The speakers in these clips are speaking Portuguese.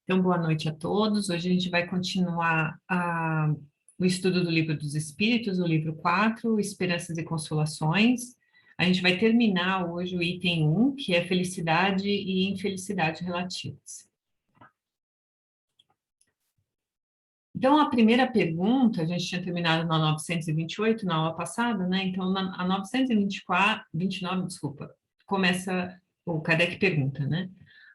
Então, boa noite a todos. Hoje a gente vai continuar o estudo do Livro dos Espíritos, o livro 4, Esperanças e Consolações. A gente vai terminar hoje o item 1, que é felicidade e infelicidade relativas. Então, a primeira pergunta, a gente tinha terminado na 928, na aula passada, né? Então, a 929, desculpa, começa, o Kardec pergunta, né?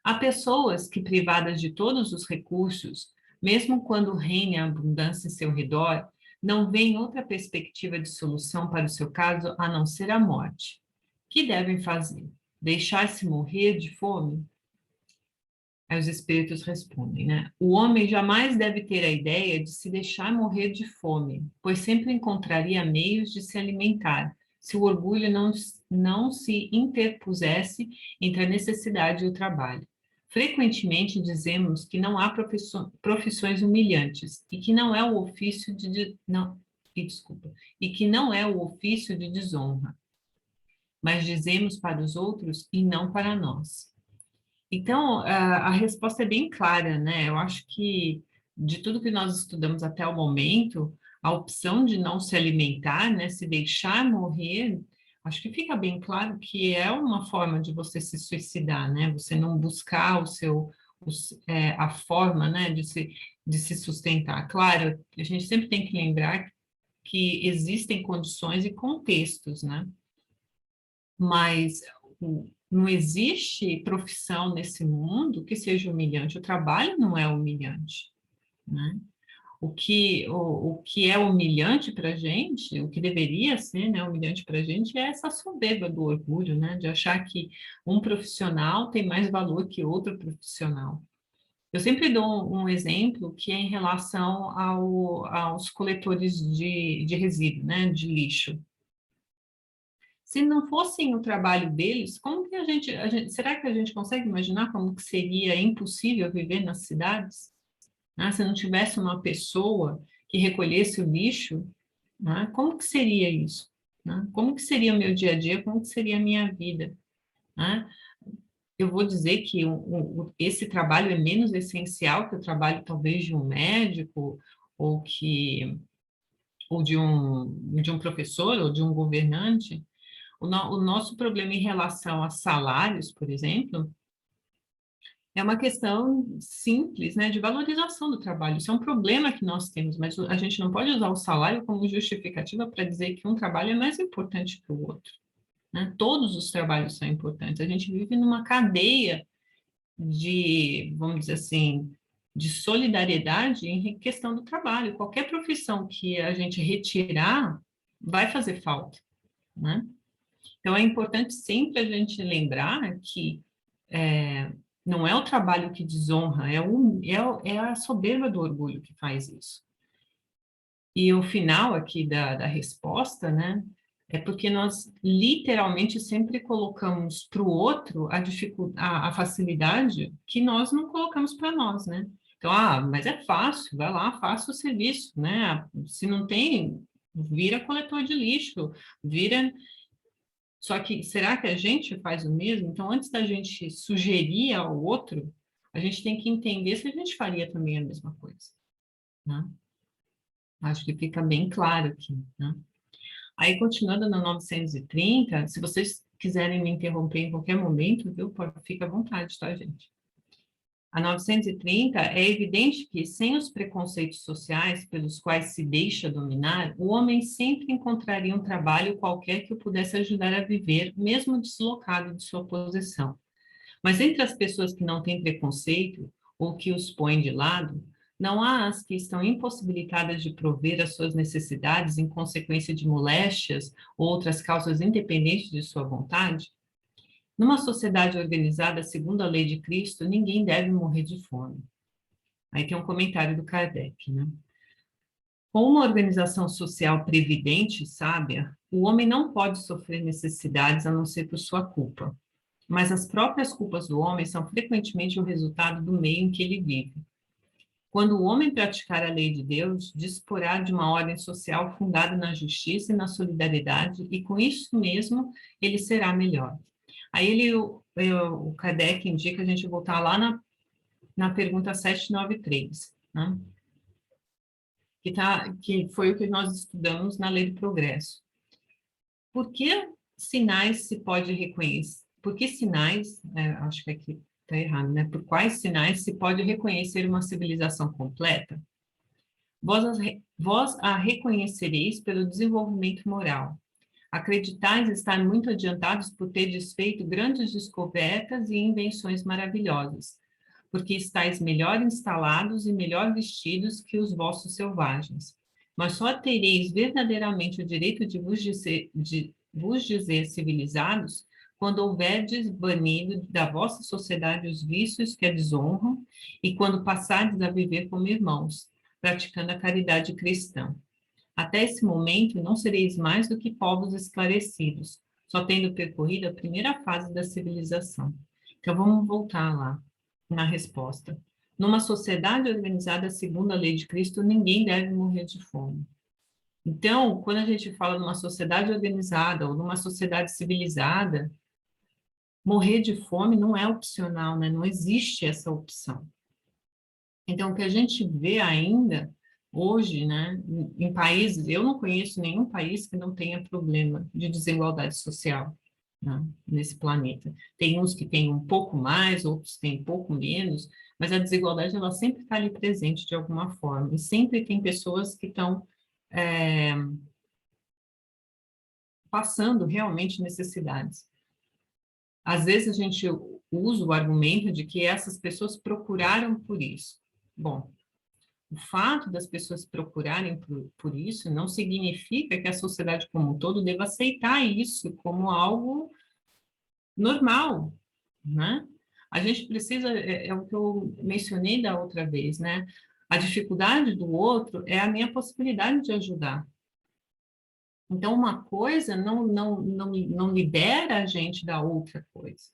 Há pessoas que, privadas de todos os recursos, mesmo quando reina a abundância em seu redor, não veem outra perspectiva de solução para o seu caso a não ser a morte. Que devem fazer? Deixar-se morrer de fome? Aí os espíritos respondem, né? O homem jamais deve ter a ideia de se deixar morrer de fome, pois sempre encontraria meios de se alimentar, se o orgulho não se interpusesse entre a necessidade e o trabalho. Frequentemente dizemos que não há profissões humilhantes e que não é o ofício e que não é o ofício de desonra, mas dizemos para os outros e não para nós. Então, a resposta é bem clara, né? Eu acho que de tudo que nós estudamos até o momento, a opção de não se alimentar, né, se deixar morrer, acho que fica bem claro que é uma forma de você se suicidar, né? Você não buscar a forma, né, de se sustentar. Claro, a gente sempre tem que lembrar que existem condições e contextos, né? Mas não existe profissão nesse mundo que seja humilhante. O trabalho não é humilhante, né? O que é humilhante para a gente, o que deveria ser, né, humilhante para a gente, é essa soberba do orgulho, né, de achar que um profissional tem mais valor que outro profissional. Eu sempre dou um exemplo que é em relação aos coletores de resíduo, né, de lixo. Se não fossem o trabalho deles, como que será que a gente consegue imaginar como que seria impossível viver nas cidades? Né? Se não tivesse uma pessoa que recolhesse o lixo, né? Como que seria isso? Né? Como que seria o meu dia a dia? Como que seria a minha vida? Né? Eu vou dizer que esse trabalho é menos essencial que o trabalho, talvez, de um médico ou que ou de um professor ou de um governante. O nosso problema em relação a salários, por exemplo, é uma questão simples, né, de valorização do trabalho. Isso é um problema que nós temos, mas a gente não pode usar o salário como justificativa para dizer que um trabalho é mais importante que o outro, né? Todos os trabalhos são importantes. A gente vive numa cadeia vamos dizer assim, de solidariedade em questão do trabalho. Qualquer profissão que a gente retirar vai fazer falta, né? Então, é importante sempre a gente lembrar que não é o trabalho que desonra, é a soberba do orgulho que faz isso. E o final aqui da resposta, né, é porque nós literalmente sempre colocamos para o outro a facilidade que nós não colocamos para nós, né? Então, mas é fácil, vai lá, faça o serviço, né? Se não tem, vira coletor de lixo, vira. Só que será que a gente faz o mesmo? Então, antes da gente sugerir ao outro, a gente tem que entender se a gente faria também a mesma coisa, né? Acho que fica bem claro aqui, né? Aí, continuando no 930, se vocês quiserem me interromper em qualquer momento, viu? Fica à vontade, tá, gente? A 930, é evidente que, sem os preconceitos sociais pelos quais se deixa dominar, o homem sempre encontraria um trabalho qualquer que o pudesse ajudar a viver, mesmo deslocado de sua posição. Mas entre as pessoas que não têm preconceito, ou que os põem de lado, não há as que estão impossibilitadas de prover as suas necessidades em consequência de moléstias ou outras causas independentes de sua vontade? Numa sociedade organizada segundo a lei de Cristo, ninguém deve morrer de fome. Aí tem um comentário do Kardec, né? Com uma organização social previdente e sábia, o homem não pode sofrer necessidades a não ser por sua culpa. Mas as próprias culpas do homem são frequentemente o resultado do meio em que ele vive. Quando o homem praticar a lei de Deus, disporá de uma ordem social fundada na justiça e na solidariedade, e com isso mesmo ele será melhor. Aí o Kardec indica a gente voltar lá na pergunta 793, né? Que foi o que nós estudamos na Lei do Progresso. Por que sinais se pode reconhecer? Por que sinais, acho que aqui está errado, né? Por quais sinais se pode reconhecer uma civilização completa? Vós a reconhecereis pelo desenvolvimento moral. Acreditais estar muito adiantados por teres feito grandes descobertas e invenções maravilhosas, porque estáis melhor instalados e melhor vestidos que os vossos selvagens. Mas só tereis verdadeiramente o direito de vos dizer civilizados quando houverdes banido da vossa sociedade os vícios que a desonram e quando passardes a viver como irmãos, praticando a caridade cristã. Até esse momento, não sereis mais do que povos esclarecidos, só tendo percorrido a primeira fase da civilização. Então, vamos voltar lá na resposta. Numa sociedade organizada segundo a lei de Cristo, ninguém deve morrer de fome. Então, quando a gente fala numa sociedade organizada ou numa sociedade civilizada, morrer de fome não é opcional, né? Não existe essa opção. Então, o que a gente vê ainda hoje, né, em países, eu não conheço nenhum país que não tenha problema de desigualdade social, né, nesse planeta. Tem uns que têm um pouco mais, outros têm um pouco menos, mas a desigualdade ela sempre está ali presente de alguma forma, e sempre tem pessoas que estão passando realmente necessidades. Às vezes a gente usa o argumento de que essas pessoas procuraram por isso. Bom, o fato das pessoas procurarem por isso não significa que a sociedade como um todo deva aceitar isso como algo normal, né? A gente precisa, é o que eu mencionei da outra vez, né? A dificuldade do outro é a minha possibilidade de ajudar. Então, uma coisa não libera a gente da outra coisa,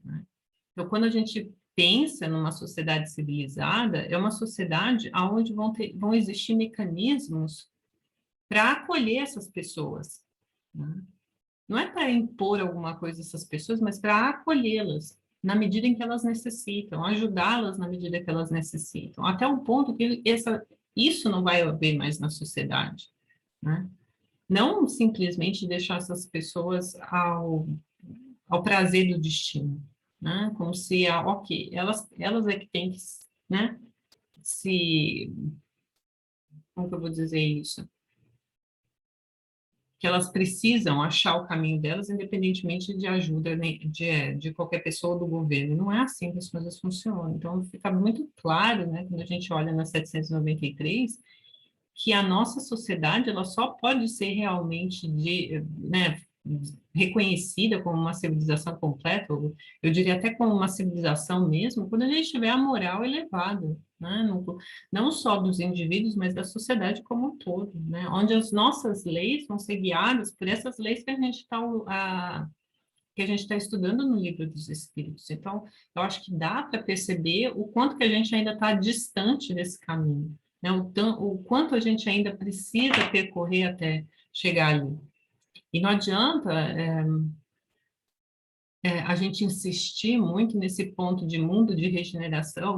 né? Então, quando a gente pensa numa sociedade civilizada, é uma sociedade onde vão existir mecanismos para acolher essas pessoas, né? Não é para impor alguma coisa a essas pessoas, mas para acolhê-las na medida em que elas necessitam, ajudá-las na medida que elas necessitam, até o ponto que isso não vai haver mais na sociedade, né? Não simplesmente deixar essas pessoas ao prazer do destino, né? Como se, ok, elas é que têm que, né? Se, como que eu vou dizer isso? Que elas precisam achar o caminho delas, independentemente de ajuda de qualquer pessoa do governo. Não é assim que as coisas funcionam. Então, fica muito claro, né, quando a gente olha na 793, que a nossa sociedade ela só pode ser realmente né, reconhecida como uma civilização completa, ou eu diria até como uma civilização mesmo, quando a gente tiver a moral elevada, né? Não só dos indivíduos, mas da sociedade como um todo, né? Onde as nossas leis vão ser guiadas por essas leis que a gente está estudando no Livro dos Espíritos. Então, eu acho que dá para perceber o quanto que a gente ainda está distante desse caminho, né? O quanto a gente ainda precisa percorrer até chegar ali. E não adianta a gente insistir muito nesse ponto de mundo de regeneração.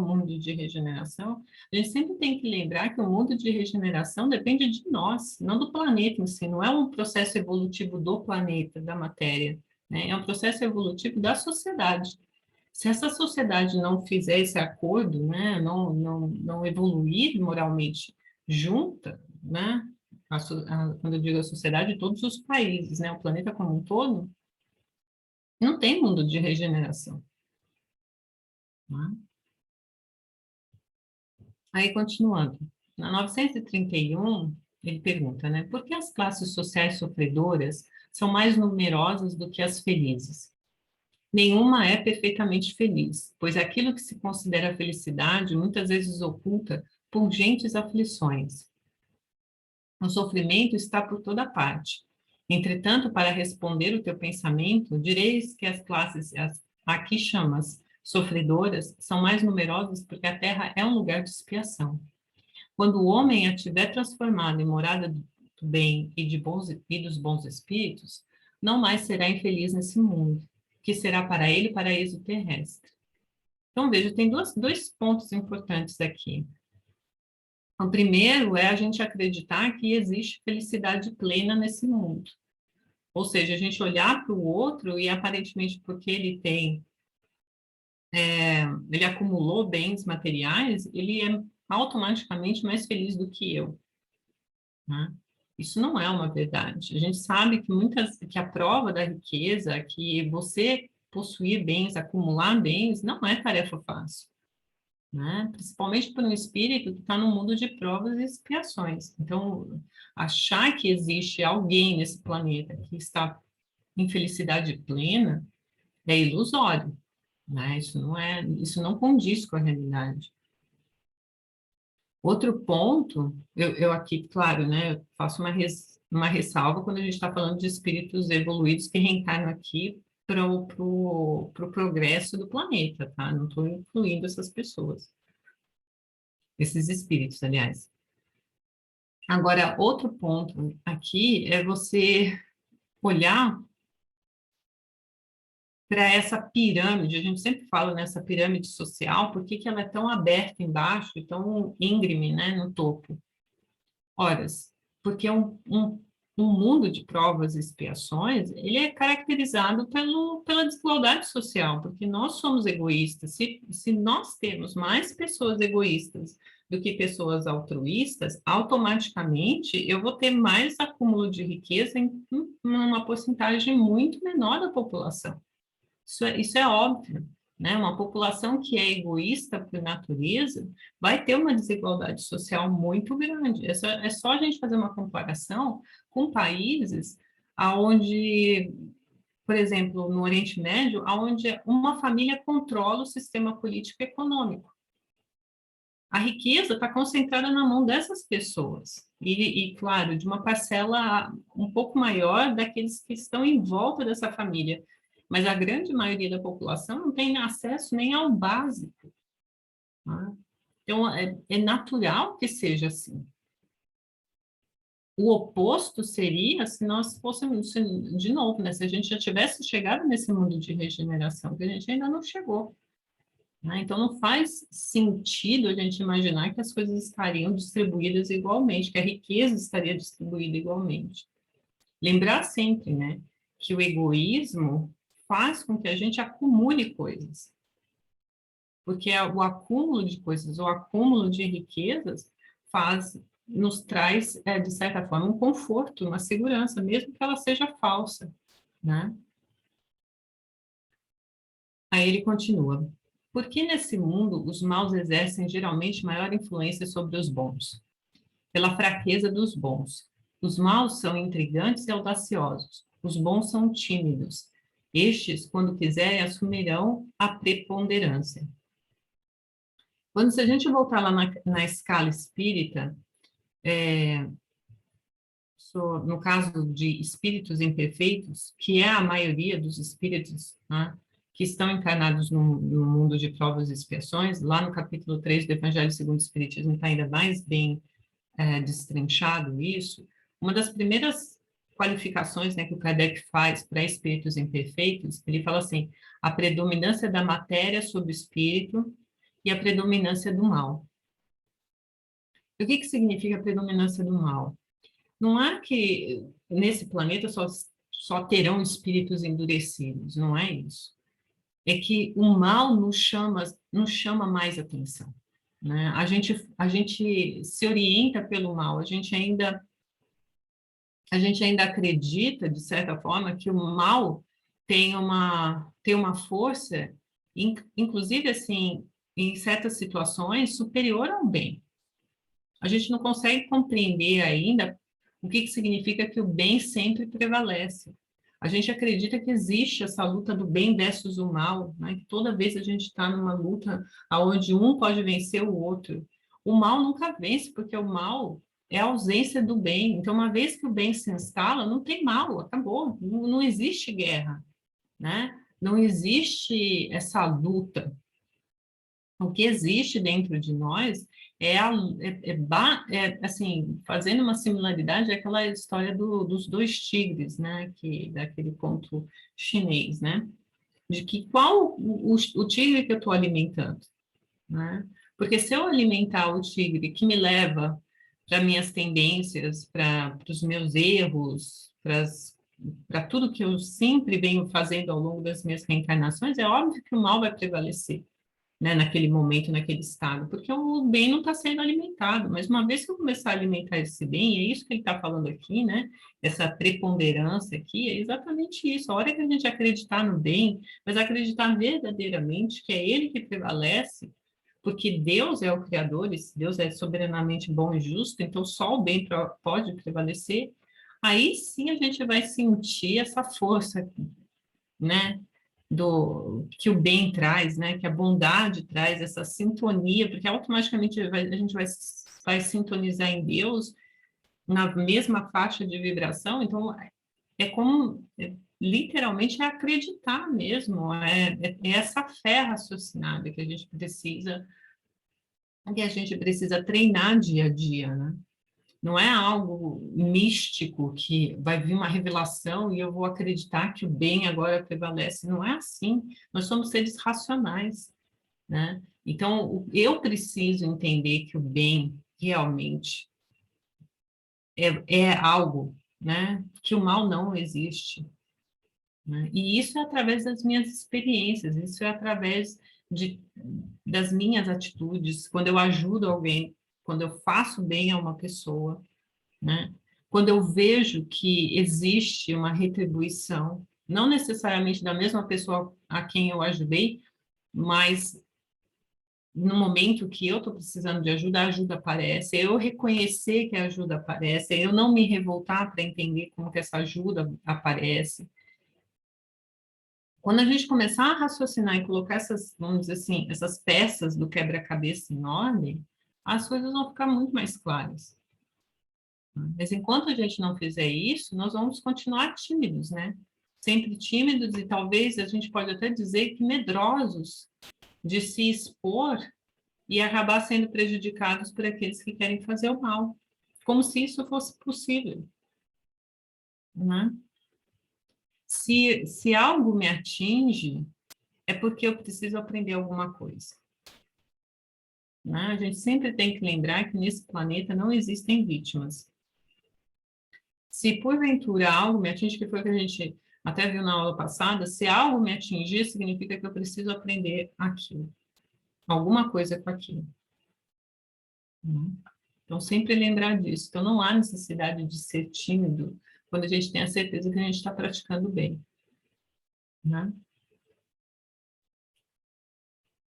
A gente sempre tem que lembrar que o mundo de regeneração depende de nós, não do planeta em si, não é um processo evolutivo do planeta, da matéria, né? É um processo evolutivo da sociedade. Se essa sociedade não fizer esse acordo, né, não evoluir moralmente junta, né, quando eu digo a sociedade, todos os países, né, o planeta como um todo, não tem mundo de regeneração, né? Aí, continuando, na 931, ele pergunta, né, por que as classes sociais sofredoras são mais numerosas do que as felizes? Nenhuma é perfeitamente feliz, pois aquilo que se considera felicidade muitas vezes oculta pungentes aflições. O sofrimento está por toda parte. Entretanto, para responder o teu pensamento, direis que as classes, aqui chamas sofredoras, são mais numerosas porque a terra é um lugar de expiação. Quando o homem a tiver transformado em morada do bem e dos bons espíritos, não mais será infeliz nesse mundo. que será para ele paraíso terrestre. Então, veja, tem dois pontos importantes aqui. O primeiro é a gente acreditar que existe felicidade plena nesse mundo. Ou seja, a gente olhar para o outro e, aparentemente, porque ele acumulou bens materiais, ele é automaticamente mais feliz do que eu, né? Isso não é uma verdade. A gente sabe que a prova da riqueza, que você possuir bens, acumular bens, não é tarefa fácil, né? Principalmente para um espírito que está no mundo de provas e expiações. Então, achar que existe alguém nesse planeta que está em felicidade plena é ilusório, né? Isso não condiz com a realidade. Outro ponto, eu aqui, claro, né, eu faço uma ressalva quando a gente está falando de espíritos evoluídos que reencarnam aqui para o progresso do planeta, tá? Não estou incluindo essas pessoas, esses espíritos, aliás. Agora, outro ponto aqui é você olhar para essa pirâmide, a gente sempre fala nessa pirâmide social, por que ela é tão aberta embaixo e tão íngreme, né, no topo? Horas, porque um mundo de provas e expiações, ele é caracterizado pela desigualdade social, porque nós somos egoístas. Se nós temos mais pessoas egoístas do que pessoas altruístas, automaticamente eu vou ter mais acúmulo de riqueza em uma porcentagem muito menor da população. Isso é óbvio, né? Uma população que é egoísta por natureza vai ter uma desigualdade social muito grande. É só a gente fazer uma comparação com países onde, por exemplo, no Oriente Médio, onde uma família controla o sistema político e econômico. A riqueza está concentrada na mão dessas pessoas. Claro, de uma parcela um pouco maior daqueles que estão em volta dessa família. Mas a grande maioria da população não tem acesso nem ao básico, né? Então, é natural que seja assim. O oposto seria se nós fôssemos, de novo, né? Se a gente já tivesse chegado nesse mundo de regeneração, que a gente ainda não chegou, né? Então, não faz sentido a gente imaginar que as coisas estariam distribuídas igualmente, que a riqueza estaria distribuída igualmente. Lembrar sempre, né, que o egoísmo faz com que a gente acumule coisas. Porque o acúmulo de coisas, o acúmulo de riquezas nos traz, de certa forma, um conforto, uma segurança, mesmo que ela seja falsa, né? Aí ele continua. Por que nesse mundo os maus exercem geralmente maior influência sobre os bons? Pela fraqueza dos bons. Os maus são intrigantes e audaciosos. Os bons são tímidos. Estes, quando quiserem, assumirão a preponderância. Se a gente voltar lá na escala espírita, no caso de espíritos imperfeitos, que é a maioria dos espíritos, né, que estão encarnados no mundo de provas e expiações, lá no capítulo 3 do Evangelho segundo o Espiritismo está ainda mais bem destrinchado isso. Uma das primeiras qualificações, né, que o Kardec faz para espíritos imperfeitos, ele fala assim, a predominância da matéria sobre o espírito e a predominância do mal. E o que significa a predominância do mal? Não é que nesse planeta só terão espíritos endurecidos, não é isso. É que o mal nos chama mais atenção, né? A gente se orienta pelo mal, a gente ainda acredita, de certa forma, que o mal tem uma força, inclusive, assim, em certas situações, superior ao bem. A gente não consegue compreender ainda o que significa que o bem sempre prevalece. A gente acredita que existe essa luta do bem versus o mal, né? Que toda vez a gente está numa luta onde um pode vencer o outro. O mal nunca vence, porque o mal é a ausência do bem. Então, uma vez que o bem se instala, não tem mal, acabou. Não existe guerra, né? Não existe essa luta. O que existe dentro de nós assim, fazendo uma similaridade, é aquela história dos dois tigres, né, daquele conto chinês, né? de que qual o tigre que eu estou alimentando, né? Porque se eu alimentar o tigre que me leva para minhas tendências, para os meus erros, para tudo que eu sempre venho fazendo ao longo das minhas reencarnações, é óbvio que o mal vai prevalecer, né, naquele momento, naquele estado, porque o bem não está sendo alimentado. Mas uma vez que eu começar a alimentar esse bem, é isso que ele está falando aqui, né? Essa preponderância aqui, é exatamente isso. A hora que a gente acreditar no bem, mas acreditar verdadeiramente que é ele que prevalece, porque Deus é o Criador, esse Deus é soberanamente bom e justo, então só o bem pode prevalecer, aí sim a gente vai sentir essa força, né? Do que o bem traz, né? Que a bondade traz, essa sintonia, porque automaticamente a gente vai sintonizar em Deus na mesma faixa de vibração, então é como literalmente é acreditar mesmo, é essa fé raciocinada que a gente precisa treinar dia a dia, né? Não é algo místico que vai vir uma revelação e eu vou acreditar que o bem agora prevalece. Não é assim. Nós somos seres racionais, né? Então, eu preciso entender que o bem realmente é algo, né? Que o mal não existe, né? E isso é através das minhas experiências, isso é através de, das minhas atitudes, quando eu ajudo alguém, quando eu faço bem a uma pessoa, né? Quando eu vejo que existe uma retribuição, não necessariamente da mesma pessoa a quem eu ajudei, mas no momento que eu estou precisando de ajuda, a ajuda aparece, eu reconhecer que a ajuda aparece, eu não me revoltar para entender como que essa ajuda aparece. Quando a gente começar a raciocinar e colocar essas, vamos dizer assim, essas peças do quebra-cabeça em ordem, as coisas vão ficar muito mais claras. Mas enquanto a gente não fizer isso, nós vamos continuar tímidos, né? Sempre tímidos e talvez a gente pode até dizer que medrosos de se expor e acabar sendo prejudicados por aqueles que querem fazer o mal, como se isso fosse possível, né? Se algo me atinge, é porque eu preciso aprender alguma coisa, né? A gente sempre tem que lembrar que nesse planeta não existem vítimas. Se porventura algo me atinge, que foi o que a gente até viu na aula passada, se algo me atingir, significa que eu preciso aprender aquilo, alguma coisa com aquilo, né? Então, sempre lembrar disso. Então, não há necessidade de ser tímido quando a gente tem a certeza que a gente está praticando bem, né?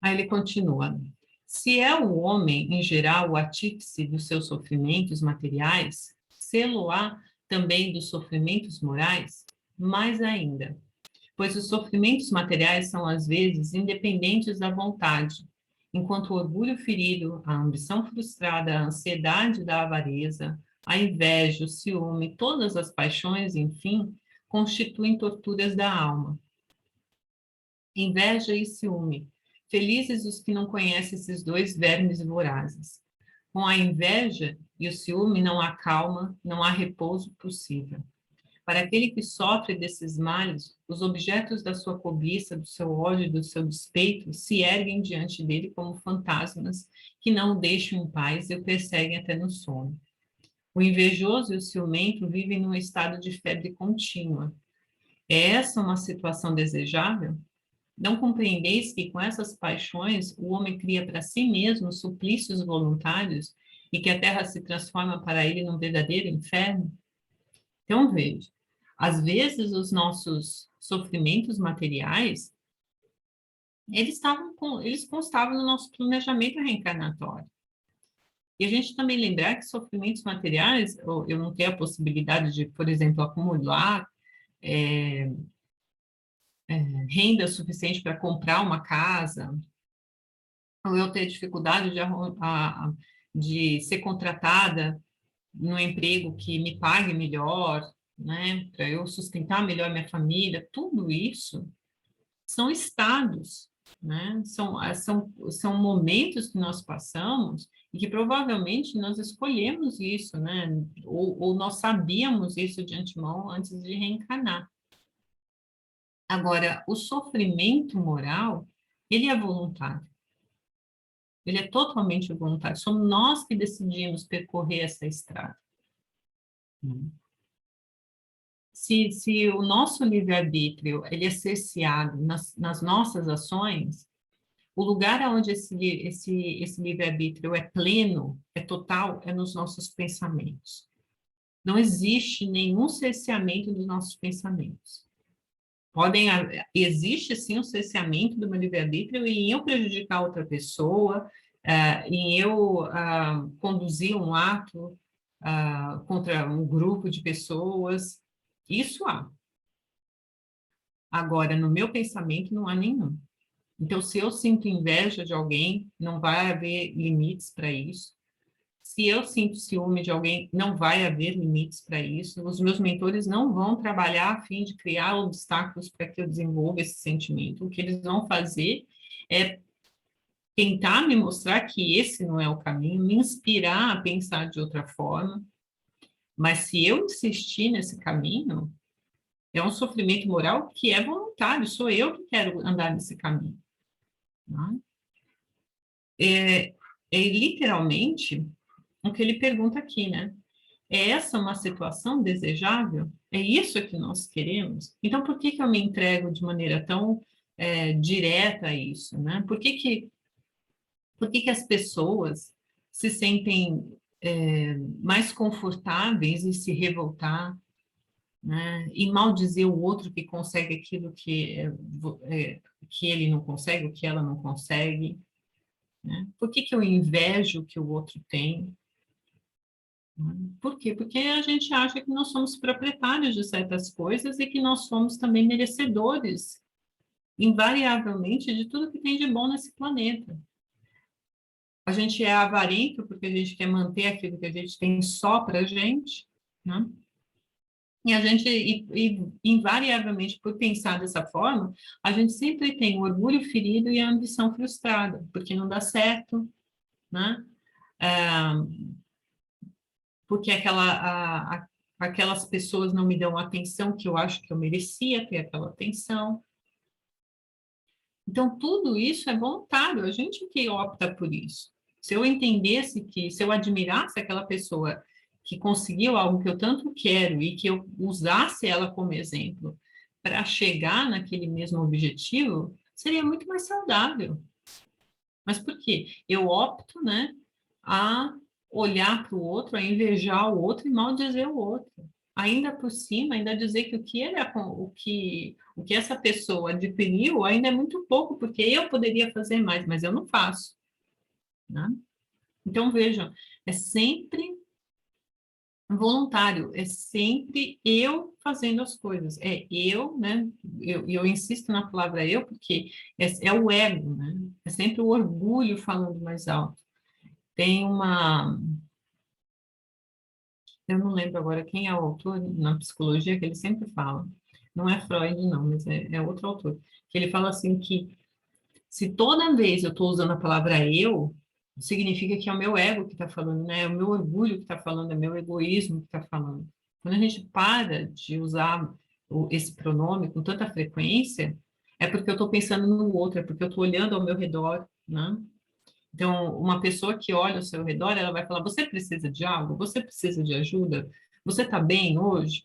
Aí ele continua. Se é o homem, em geral, o artífice dos seus sofrimentos materiais, sê-lo-á também dos sofrimentos morais? Mais ainda, pois os sofrimentos materiais são, às vezes, independentes da vontade, enquanto o orgulho ferido, a ambição frustrada, a ansiedade da avareza, a inveja, o ciúme, todas as paixões, enfim, constituem torturas da alma. Inveja e ciúme. Felizes os que não conhecem esses dois vermes vorazes. Com a inveja e o ciúme não há calma, não há repouso possível. Para aquele que sofre desses males, os objetos da sua cobiça, do seu ódio e do seu despeito se erguem diante dele como fantasmas que não o deixam em paz e o perseguem até no sono. O invejoso e o ciumento vivem num estado de febre contínua. É essa uma situação desejável? Não compreendeis que com essas paixões o homem cria para si mesmo suplícios voluntários e que a terra se transforma para ele num verdadeiro inferno? Então, veja, às vezes os nossos sofrimentos materiais, eles constavam no nosso planejamento reencarnatório. E a gente também lembrar que sofrimentos materiais, eu não tenho a possibilidade de, por exemplo, acumular é, renda suficiente para comprar uma casa, ou eu ter dificuldade de ser contratada num emprego que me pague melhor, né, para eu sustentar melhor minha família, tudo isso são estados, né? São momentos que nós passamos e que provavelmente nós escolhemos isso, né? Ou nós sabíamos isso de antemão antes de reencarnar. Agora, o sofrimento moral, ele é voluntário. Ele é totalmente voluntário. Somos nós que decidimos percorrer essa estrada. Se o nosso livre-arbítrio ele é cerceado nas nossas ações, o lugar onde esse livre-arbítrio é pleno, é total, é nos nossos pensamentos. Não existe nenhum cerceamento dos nossos pensamentos. Existe sim um cerceamento do meu livre-arbítrio em eu prejudicar outra pessoa, em eu conduzir um ato contra um grupo de pessoas. Isso há. Agora, no meu pensamento, não há nenhum. Então, se eu sinto inveja de alguém, não vai haver limites para isso. Se eu sinto ciúme de alguém, não vai haver limites para isso. Os meus mentores não vão trabalhar a fim de criar obstáculos para que eu desenvolva esse sentimento. O que eles vão fazer é tentar me mostrar que esse não é o caminho, me inspirar a pensar de outra forma. Mas se eu insistir nesse caminho, é um sofrimento moral que é voluntário, sou eu que quero andar nesse caminho. Né? Literalmente o que ele pergunta aqui, né? É essa uma situação desejável? É isso que nós queremos? Então, por que eu me entrego de maneira tão direta a isso, né? Por que as pessoas se sentem mais confortáveis em se revoltar, né? E maldizer o outro que consegue aquilo que ele não consegue, o que ela não consegue, né? Por que eu invejo o que o outro tem? Por quê? Porque a gente acha que nós somos proprietários de certas coisas e que nós somos também merecedores, invariavelmente, de tudo que tem de bom nesse planeta. A gente é avarento porque a gente quer manter aquilo que a gente tem só para a gente, né? Invariavelmente, por pensar dessa forma, a gente sempre tem o orgulho ferido e a ambição frustrada, porque não dá certo, né? Porque aquelas pessoas não me dão a atenção que eu acho que eu merecia ter aquela atenção. Então, tudo isso é voluntário, a gente que opta por isso. Se eu entendesse que, se eu admirasse aquela pessoa que conseguiu algo que eu tanto quero e que eu usasse ela como exemplo para chegar naquele mesmo objetivo, seria muito mais saudável. Mas por quê? Eu opto, né, a olhar para o outro, a invejar o outro e maldizer o outro. Ainda por cima, ainda dizer que o que essa pessoa adquiriu ainda é muito pouco, porque eu poderia fazer mais, mas eu não faço, né? Então, vejam, é sempre voluntário, é sempre eu fazendo as coisas, é eu, né? Eu insisto na palavra eu, porque é o ego, né? É sempre o orgulho falando mais alto. Tem eu não lembro agora quem é o autor na psicologia, que ele sempre fala, não é Freud, não, mas é outro autor, que ele fala assim que se toda vez eu estou usando a palavra eu, significa que é o meu ego que está falando, né? É o meu orgulho que está falando, é o meu egoísmo que está falando. Quando a gente para de usar esse pronome com tanta frequência, é porque eu estou pensando no outro, é porque eu estou olhando ao meu redor, né? Então, uma pessoa que olha ao seu redor, ela vai falar: você precisa de algo? Você precisa de ajuda? Você está bem hoje?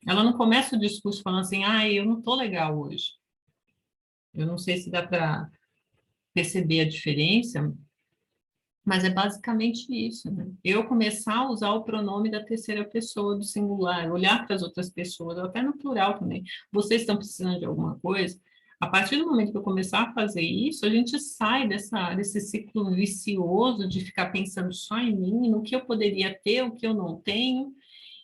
Ela não começa o discurso falando assim: eu não estou legal hoje. Eu não sei se dá para perceber a diferença, mas é basicamente isso, né? Eu começar a usar o pronome da terceira pessoa do singular, olhar para as outras pessoas, ou até no plural também. Vocês estão precisando de alguma coisa? A partir do momento que eu começar a fazer isso, a gente sai desse ciclo vicioso de ficar pensando só em mim, no que eu poderia ter, o que eu não tenho,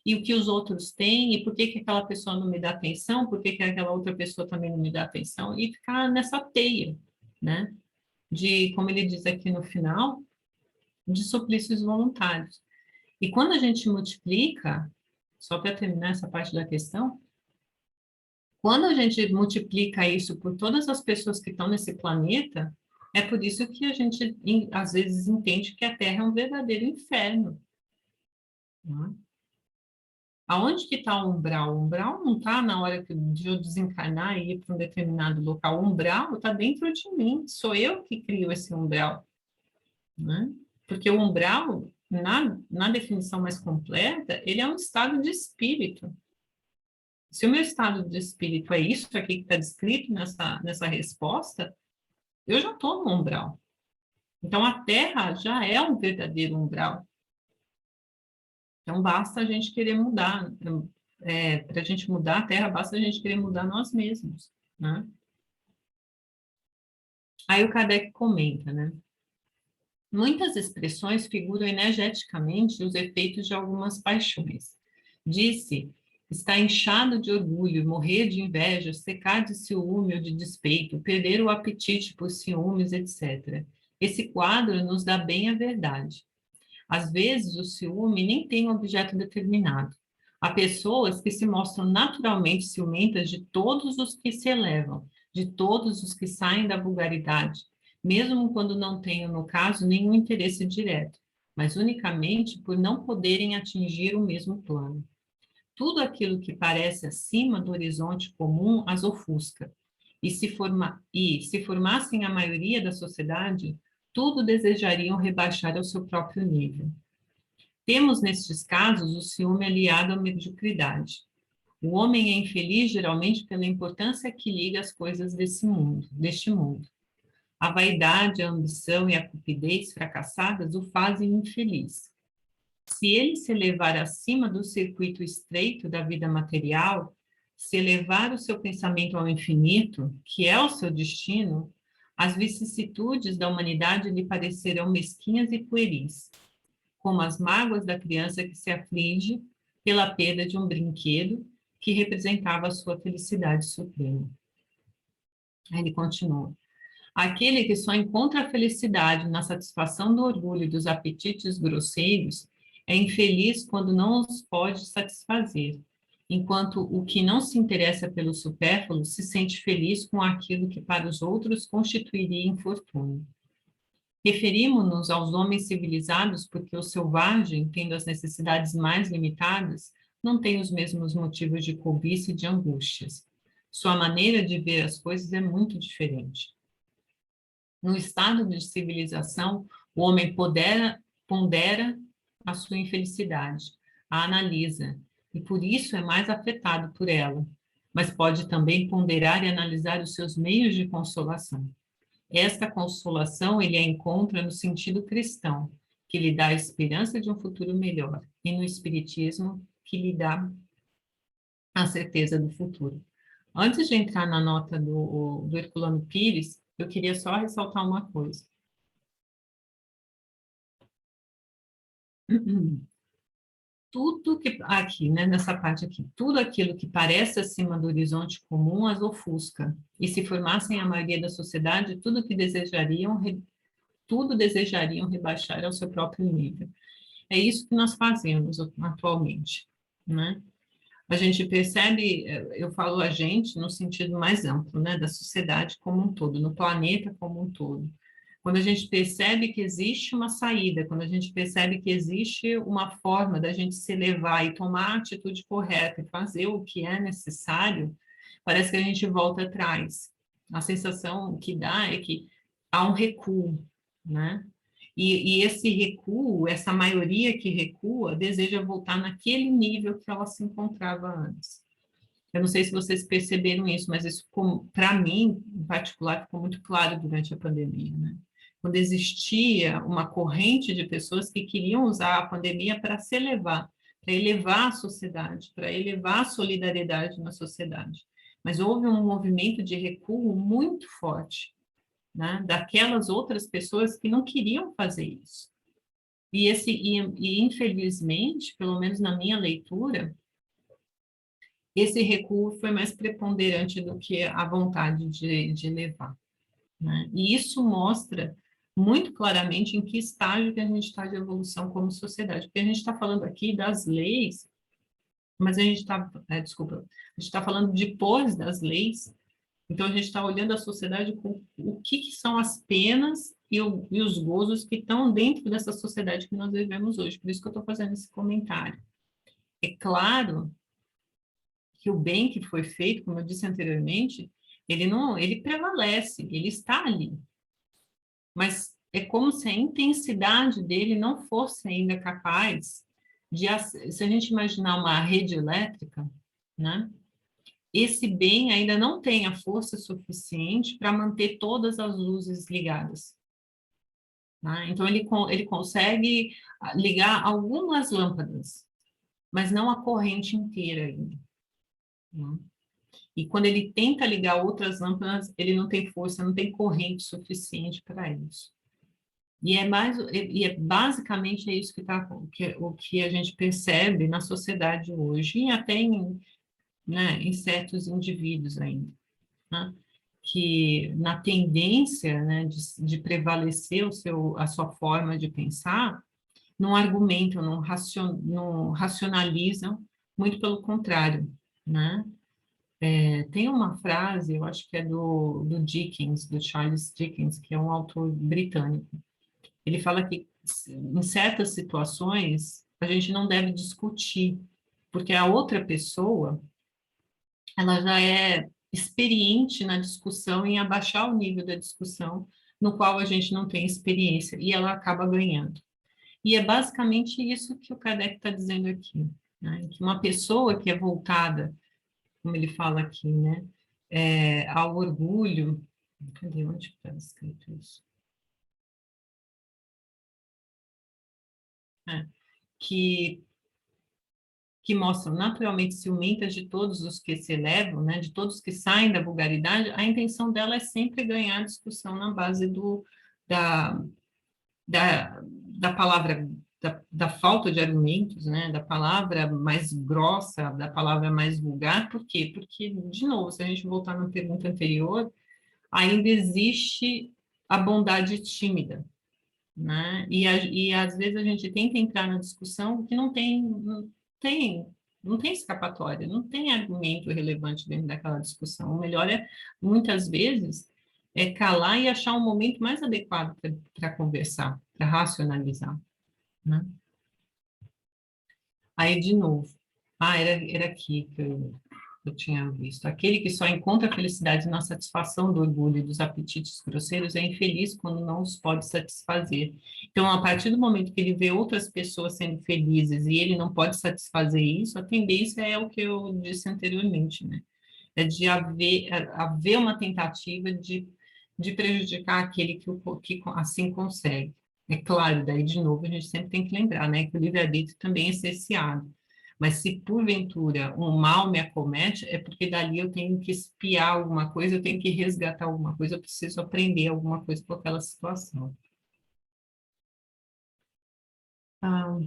e o que os outros têm, e por que aquela pessoa não me dá atenção, por que aquela outra pessoa também não me dá atenção, e ficar nessa teia, né? Como ele diz aqui no final, de suplícios voluntários. E quando a gente multiplica, só para terminar essa parte da questão, quando a gente multiplica isso por todas as pessoas que estão nesse planeta, é por isso que a gente, às vezes, entende que a Terra é um verdadeiro inferno. Né? Aonde que está o umbral? O umbral não está na hora de eu desencarnar e ir para um determinado local. O umbral está dentro de mim. Sou eu que crio esse umbral, né? Porque o umbral, na definição mais completa, ele é um estado de espírito. Se o meu estado de espírito é isso aqui que está descrito nessa resposta, eu já estou no umbral. Então, a Terra já é um verdadeiro umbral. Então, basta a gente querer mudar. Para a gente mudar a Terra, basta a gente querer mudar nós mesmos, né? Aí o Kardec comenta, né? Muitas expressões figuram energeticamente os efeitos de algumas paixões. Disse, está inchado de orgulho, morrer de inveja, secar de ciúme ou de despeito, perder o apetite por ciúmes, etc. Esse quadro nos dá bem a verdade. Às vezes, o ciúme nem tem um objeto determinado. Há pessoas que se mostram naturalmente ciumentas de todos os que se elevam, de todos os que saem da vulgaridade, mesmo quando não tenham, no caso, nenhum interesse direto, mas unicamente por não poderem atingir o mesmo plano. Tudo aquilo que parece acima do horizonte comum as ofusca. Se formassem a maioria da sociedade, tudo desejariam rebaixar ao seu próprio nível. Temos, nestes casos, o ciúme aliado à mediocridade. O homem é infeliz, geralmente, pela importância que liga as coisas deste mundo. A vaidade, a ambição e a cupidez fracassadas o fazem infeliz. Se ele se elevar acima do circuito estreito da vida material, se elevar o seu pensamento ao infinito, que é o seu destino, as vicissitudes da humanidade lhe parecerão mesquinhas e pueris, como as mágoas da criança que se aflige pela perda de um brinquedo que representava a sua felicidade suprema. Aí ele continua. Aquele que só encontra a felicidade na satisfação do orgulho e dos apetites grosseiros é infeliz quando não os pode satisfazer, enquanto o que não se interessa pelo supérfluo se sente feliz com aquilo que para os outros constituiria infortúnio. Referimos-nos aos homens civilizados porque o selvagem, tendo as necessidades mais limitadas, não tem os mesmos motivos de cobiça e de angústias. Sua maneira de ver as coisas é muito diferente. No estado de civilização, o homem pondera a sua infelicidade, a analisa, e por isso é mais afetado por ela, mas pode também ponderar e analisar os seus meios de consolação. Esta consolação ele a encontra no sentido cristão, que lhe dá a esperança de um futuro melhor, e no espiritismo, que lhe dá a certeza do futuro. Antes de entrar na nota do Herculano Pires, eu queria só ressaltar uma coisa. Tudo que, aqui, né, nessa parte aqui, tudo aquilo que parece acima do horizonte comum as ofusca, e se formassem a maioria da sociedade, tudo desejariam rebaixar ao seu próprio nível. É isso que nós fazemos atualmente, né? A gente percebe, eu falo a gente no sentido mais amplo, né, da sociedade como um todo, no planeta como um todo. Quando a gente percebe que existe uma saída, quando a gente percebe que existe uma forma da gente se elevar e tomar a atitude correta e fazer o que é necessário, parece que a gente volta atrás. A sensação que dá é que há um recuo, né? E esse recuo, essa maioria que recua, deseja voltar naquele nível que ela se encontrava antes. Eu não sei se vocês perceberam isso, mas isso, para mim, em particular, ficou muito claro durante a pandemia, né? Quando existia uma corrente de pessoas que queriam usar a pandemia para se elevar, para elevar a sociedade, para elevar a solidariedade na sociedade. Mas houve um movimento de recuo muito forte, né, daquelas outras pessoas que não queriam fazer isso. E infelizmente, pelo menos na minha leitura, esse recuo foi mais preponderante do que a vontade de levar, né? E isso mostra muito claramente em que estágio que a gente está de evolução como sociedade, porque a gente está falando aqui das leis, mas a gente está, desculpa, a gente está falando depois das leis. Então, a gente está olhando a sociedade com o que são as penas e os gozos que estão dentro dessa sociedade que nós vivemos hoje. Por isso que eu estou fazendo esse comentário. É claro que o bem que foi feito, como eu disse anteriormente, ele prevalece, ele está ali. Mas é como se a intensidade dele não fosse ainda capaz de, se a gente imaginar uma rede elétrica, né? Esse bem ainda não tem a força suficiente para manter todas as luzes ligadas. Né? Então, ele consegue ligar algumas lâmpadas, mas não a corrente inteira ainda. Né? E quando ele tenta ligar outras lâmpadas, ele não tem força, não tem corrente suficiente para isso. Basicamente é isso o que a gente percebe na sociedade hoje, e até né, em certos indivíduos ainda, né? Que na tendência, né, de prevalecer a sua forma de pensar, não argumentam, não racionalizam, muito pelo contrário, né? Tem uma frase, eu acho que é do Dickens, do Charles Dickens, que é um autor britânico. Ele fala que em certas situações a gente não deve discutir, porque a outra pessoa, ela já é experiente na discussão, em abaixar o nível da discussão no qual a gente não tem experiência, e ela acaba ganhando. E é basicamente isso que o Kardec está dizendo aqui, né? Que uma pessoa que é voltada, como ele fala aqui, né, ao orgulho, cadê onde está escrito isso? É, que mostram naturalmente ciumentas de todos os que se elevam, né, de todos que saem da vulgaridade, a intenção dela é sempre ganhar a discussão na base da, da palavra, da falta de argumentos, né, da palavra mais grossa, da palavra mais vulgar. Por quê? Porque, de novo, se a gente voltar na pergunta anterior, ainda existe a bondade tímida, né? E às vezes a gente tenta entrar na discussão que tem, não tem escapatória, não tem argumento relevante dentro daquela discussão. O melhor é, muitas vezes, calar e achar um momento mais adequado para conversar, para racionalizar, né? Aí, de novo, era aqui que eu tinha visto. Aquele que só encontra felicidade na satisfação do orgulho e dos apetites grosseiros é infeliz quando não os pode satisfazer. Então, a partir do momento que ele vê outras pessoas sendo felizes e ele não pode satisfazer isso, a tendência é o que eu disse anteriormente, né? É de haver uma tentativa de prejudicar aquele que assim consegue. É claro, daí de novo a gente sempre tem que lembrar, né, que o livre-arbítrio também é cerceado. Mas se porventura um mal me acomete, é porque dali eu tenho que espiar alguma coisa, eu tenho que resgatar alguma coisa, eu preciso aprender alguma coisa com aquela situação. Ah,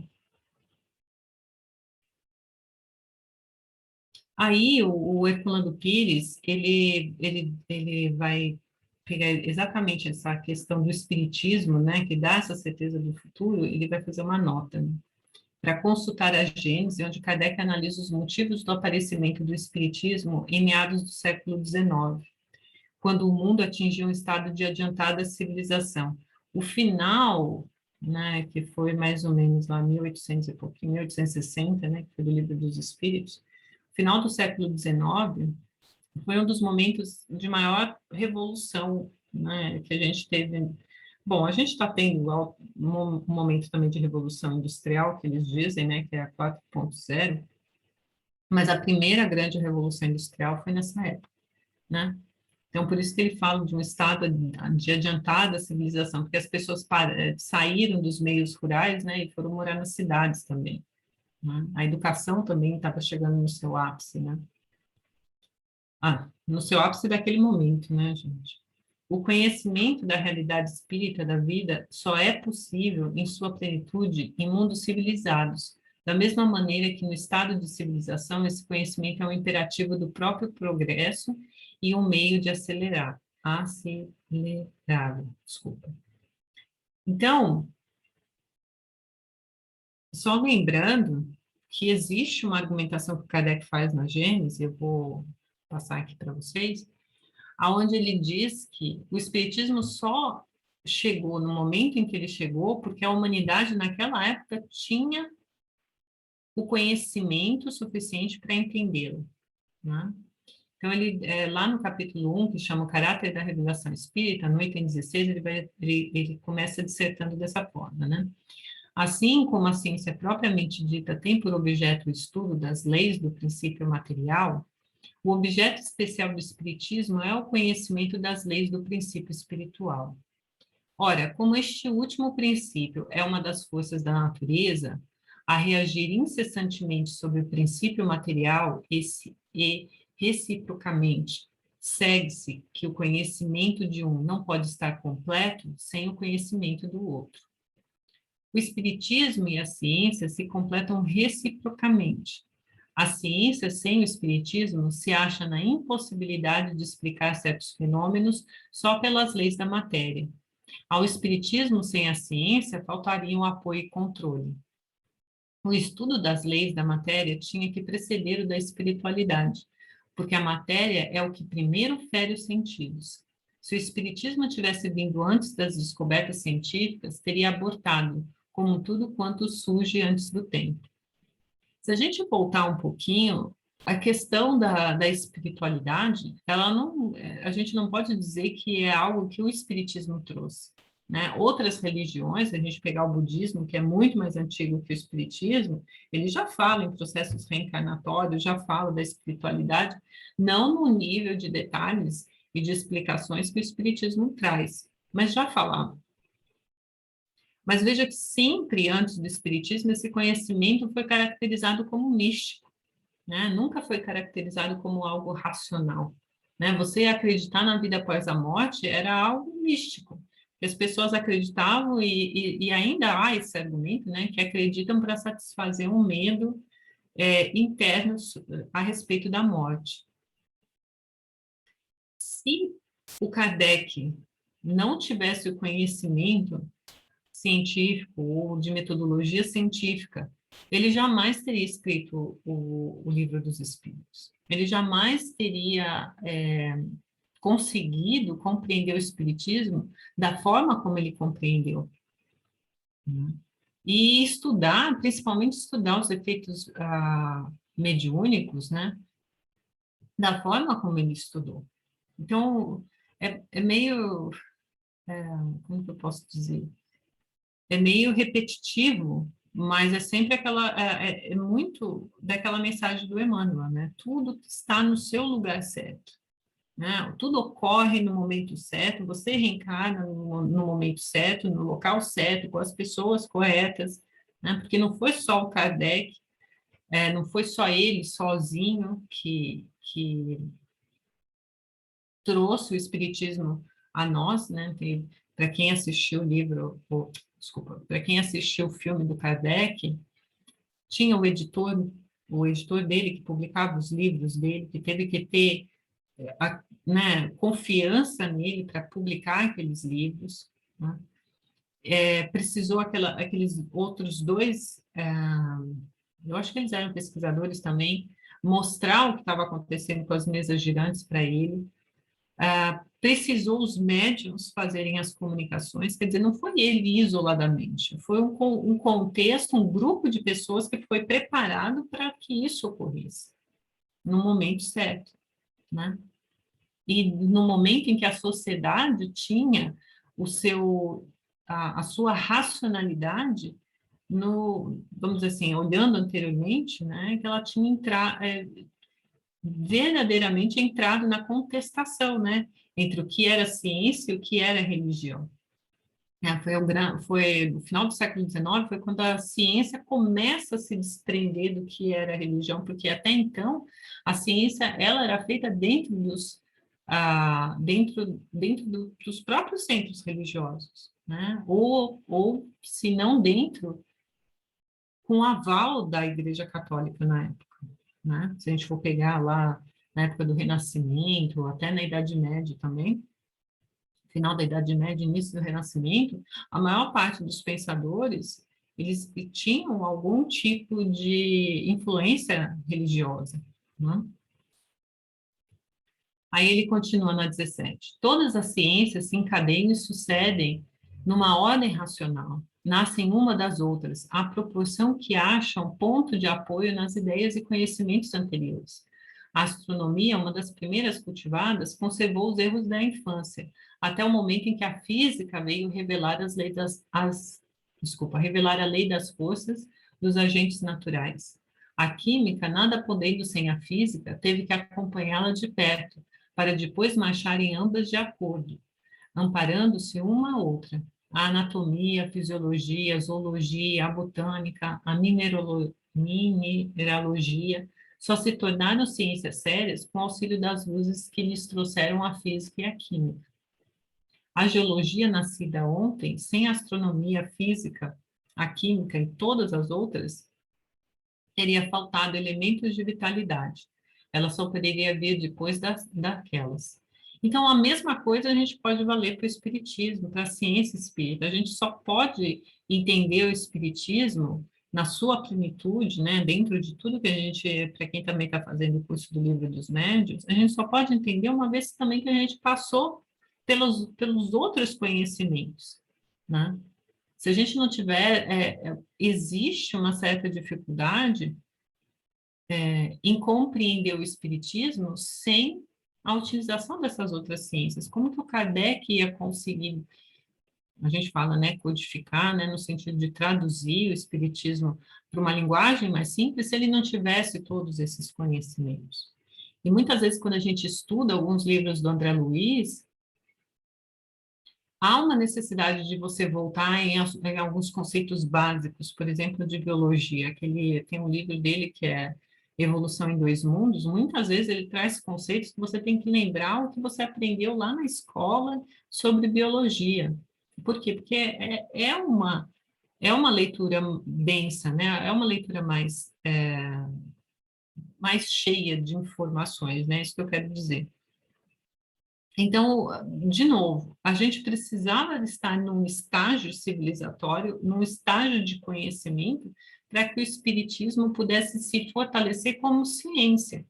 aí o Herculano Pires, ele vai pegar exatamente essa questão do espiritismo, né, que dá essa certeza do futuro, ele vai fazer uma nota, né, para consultar a Gênese, onde Kardec analisa os motivos do aparecimento do espiritismo em meados do século XIX, quando o mundo atingiu um estado de adiantada civilização. O final, né, que foi mais ou menos lá 1800 e pouquinho, 1860, né, que foi do Livro dos Espíritos, final do século XIX foi um dos momentos de maior revolução, né, que a gente teve. Bom, a gente está tendo um momento também de revolução industrial, que eles dizem, né, que é a 4.0, mas a primeira grande revolução industrial foi nessa época, né? Então, por isso que ele fala de um estado de adiantada civilização, porque as pessoas saíram dos meios rurais, né, e foram morar nas cidades também, né? A educação também estava chegando no seu ápice, né? No seu ápice daquele momento, né, gente? O conhecimento da realidade espírita da vida só é possível em sua plenitude em mundos civilizados, da mesma maneira que no estado de civilização esse conhecimento é um imperativo do próprio progresso e um meio de desculpa. Então, só lembrando que existe uma argumentação que o Kardec faz na Gênesis, eu vou passar aqui para vocês, aonde ele diz que o espiritismo só chegou no momento em que ele chegou porque a humanidade naquela época tinha o conhecimento suficiente para entendê-lo, né? Então, ele, lá no capítulo 1, que chama o Caráter da Revelação Espírita, no item 16, ele começa dissertando dessa forma, né? Assim como a ciência propriamente dita tem por objeto o estudo das leis do princípio material, o objeto especial do Espiritismo é o conhecimento das leis do princípio espiritual. Ora, como este último princípio é uma das forças da natureza, a reagir incessantemente sobre o princípio material e reciprocamente, segue-se que o conhecimento de um não pode estar completo sem o conhecimento do outro. O Espiritismo e a ciência se completam reciprocamente. A ciência sem o Espiritismo se acha na impossibilidade de explicar certos fenômenos só pelas leis da matéria. Ao Espiritismo sem a ciência faltariam apoio e controle. O estudo das leis da matéria tinha que preceder o da espiritualidade, porque a matéria é o que primeiro fere os sentidos. Se o Espiritismo tivesse vindo antes das descobertas científicas, teria abortado, como tudo quanto surge antes do tempo. Se a gente voltar um pouquinho, a questão da espiritualidade, ela não, a gente não pode dizer que é algo que o Espiritismo trouxe, né? Outras religiões, se a gente pegar o budismo, que é muito mais antigo que o Espiritismo, ele já fala em processos reencarnatórios, já fala da espiritualidade, não no nível de detalhes e de explicações que o Espiritismo traz, mas já falava. Mas veja que sempre antes do Espiritismo, esse conhecimento foi caracterizado como místico, né? Nunca foi caracterizado como algo racional, né? Você acreditar na vida após a morte era algo místico. As pessoas acreditavam e ainda há esse argumento, né? Que acreditam para satisfazer um medo interno a respeito da morte. Se o Kardec não tivesse o conhecimento científico ou de metodologia científica, ele jamais teria escrito o Livro dos Espíritos. Ele jamais teria conseguido compreender o Espiritismo da forma como ele compreendeu, né? E estudar, principalmente estudar os efeitos mediúnicos, né? Da forma como ele estudou. Então, é meio, como que eu posso dizer? É meio repetitivo, mas é sempre aquela, é muito daquela mensagem do Emmanuel, né? Tudo está no seu lugar certo, né? Tudo ocorre no momento certo, você reencarna no momento certo, no local certo, com as pessoas corretas, né? Porque não foi só o Kardec, não foi só ele sozinho que trouxe o Espiritismo a nós, né? Para quem assistiu o livro, desculpa, para quem assistiu o filme do Kardec, tinha o editor dele que publicava os livros dele, que teve que ter confiança nele para publicar aqueles livros, né? Precisou aqueles outros dois, eu acho que eles eram pesquisadores também, mostrar o que estava acontecendo com as mesas girantes para ele. Precisou os médiuns fazerem as comunicações, quer dizer, não foi ele isoladamente, foi um contexto, um grupo de pessoas que foi preparado para que isso ocorresse, no momento certo, né? E no momento em que a sociedade tinha a sua racionalidade, vamos dizer assim, olhando anteriormente, né, que ela tinha verdadeiramente entrado na contestação, né, entre o que era ciência e o que era religião. Foi no final do século XIX, foi quando a ciência começa a se desprender do que era religião, porque até então a ciência ela era feita dentro dos próprios centros religiosos, né? Ou se não dentro, com aval da Igreja Católica na época, né? Se a gente for pegar lá na época do Renascimento, até na Idade Média também, final da Idade Média, início do Renascimento, a maior parte dos pensadores, eles tinham algum tipo de influência religiosa, né? Aí ele continua na 17. Todas as ciências se encadeiam e sucedem numa ordem racional, nascem uma das outras, à proporção que acham ponto de apoio nas ideias e conhecimentos anteriores. A astronomia, uma das primeiras cultivadas, conservou os erros da infância, até o momento em que a física veio revelar revelar a lei das forças dos agentes naturais. A química, nada podendo sem a física, teve que acompanhá-la de perto, para depois marcharem ambas de acordo, amparando-se uma à outra. A anatomia, a fisiologia, a zoologia, a botânica, a mineralogia só se tornaram ciências sérias com o auxílio das luzes que lhes trouxeram a física e a química. A geologia nascida ontem, sem a astronomia, a física, a química e todas as outras, teria faltado elementos de vitalidade. Ela só poderia vir depois daquelas. Então, a mesma coisa a gente pode valer para o espiritismo, para a ciência espírita. A gente só pode entender o espiritismo na sua plenitude, né, dentro de tudo que a gente, para quem também está fazendo o curso do Livro dos Médiuns, a gente só pode entender uma vez também que a gente passou pelos outros conhecimentos, né? Se a gente não tiver, existe uma certa dificuldade em compreender o espiritismo sem a utilização dessas outras ciências. Como que o Kardec ia conseguir, a gente fala, né, codificar, né, no sentido de traduzir o espiritismo para uma linguagem mais simples, se ele não tivesse todos esses conhecimentos? E muitas vezes, quando a gente estuda alguns livros do André Luiz, há uma necessidade de você voltar em alguns conceitos básicos, por exemplo, de biologia, que ele tem um livro dele que é Evolução em Dois Mundos. Muitas vezes ele traz conceitos que você tem que lembrar o que você aprendeu lá na escola sobre biologia. Por quê? Porque é uma leitura densa, né? É uma leitura mais cheia de informações, né? Isso que eu quero dizer. Então, de novo, a gente precisava estar num estágio civilizatório, num estágio de conhecimento, para que o espiritismo pudesse se fortalecer como ciência.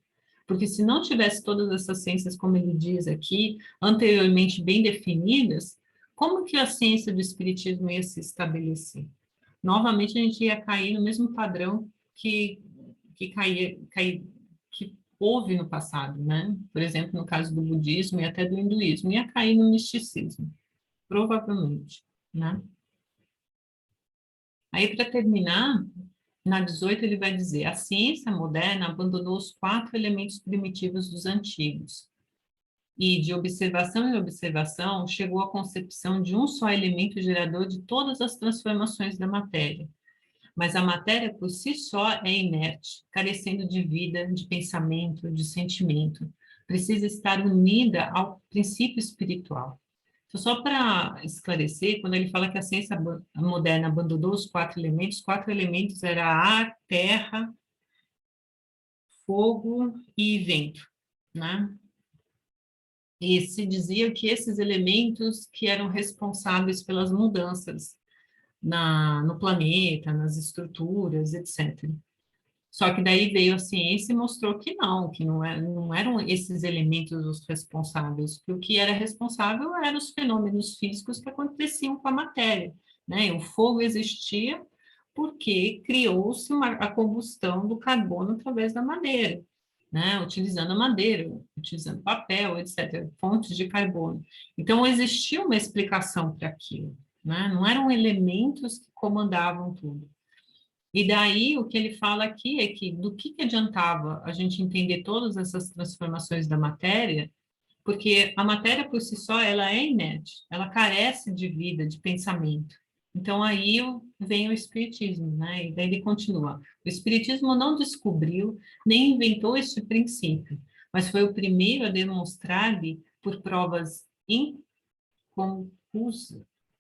Porque se não tivesse todas essas ciências, como ele diz aqui, anteriormente bem definidas, como que a ciência do espiritismo ia se estabelecer? Novamente, a gente ia cair no mesmo padrão que houve no passado, né? Por exemplo, no caso do budismo e até do hinduísmo, ia cair no misticismo, provavelmente, né? Aí, para terminar, na 18 ele vai dizer: a ciência moderna abandonou os 4 elementos primitivos dos antigos, e de observação em observação chegou à concepção de um só elemento gerador de todas as transformações da matéria. Mas a matéria por si só é inerte, carecendo de vida, de pensamento, de sentimento. Precisa estar unida ao princípio espiritual. Então, só para esclarecer, quando ele fala que a ciência moderna abandonou os 4 elementos eram ar, terra, fogo e vento, né? E se dizia que esses elementos que eram responsáveis pelas mudanças no planeta, nas estruturas, etc. Só que daí veio a ciência e mostrou que não eram esses elementos os responsáveis, que o que era responsável eram os fenômenos físicos que aconteciam com a matéria, né? O fogo existia porque criou-se a combustão do carbono através da madeira, né? Utilizando a madeira, utilizando papel, etc., fontes de carbono. Então, existia uma explicação para aquilo, né? Não eram elementos que comandavam tudo. E daí o que ele fala aqui é que do que adiantava a gente entender todas essas transformações da matéria, porque a matéria por si só ela é inerte, ela carece de vida, de pensamento. Então aí vem o espiritismo, né? E daí ele continua: o espiritismo não descobriu nem inventou este princípio, mas foi o primeiro a demonstrar-lhe por provas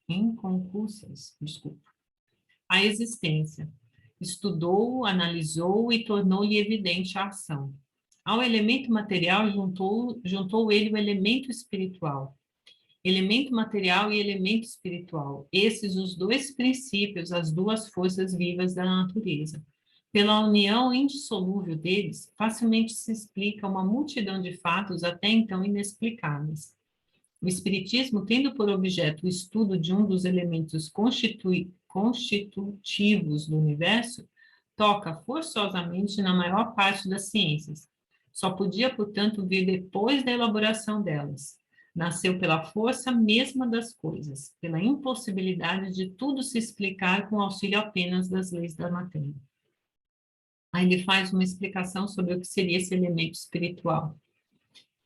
inconcussas, desculpa, a existência. Estudou, analisou e tornou-lhe evidente a ação. Ao elemento material juntou ele o elemento espiritual. Elemento material e elemento espiritual. Esses os 2 princípios, as 2 forças vivas da natureza. Pela união indissolúvel deles, facilmente se explica uma multidão de fatos até então inexplicáveis. O Espiritismo, tendo por objeto o estudo de um dos elementos constitutivos do universo, toca forçosamente na maior parte das ciências. Só podia, portanto, vir depois da elaboração delas. Nasceu pela força mesma das coisas, pela impossibilidade de tudo se explicar com auxílio apenas das leis da matéria. Aí ele faz uma explicação sobre o que seria esse elemento espiritual.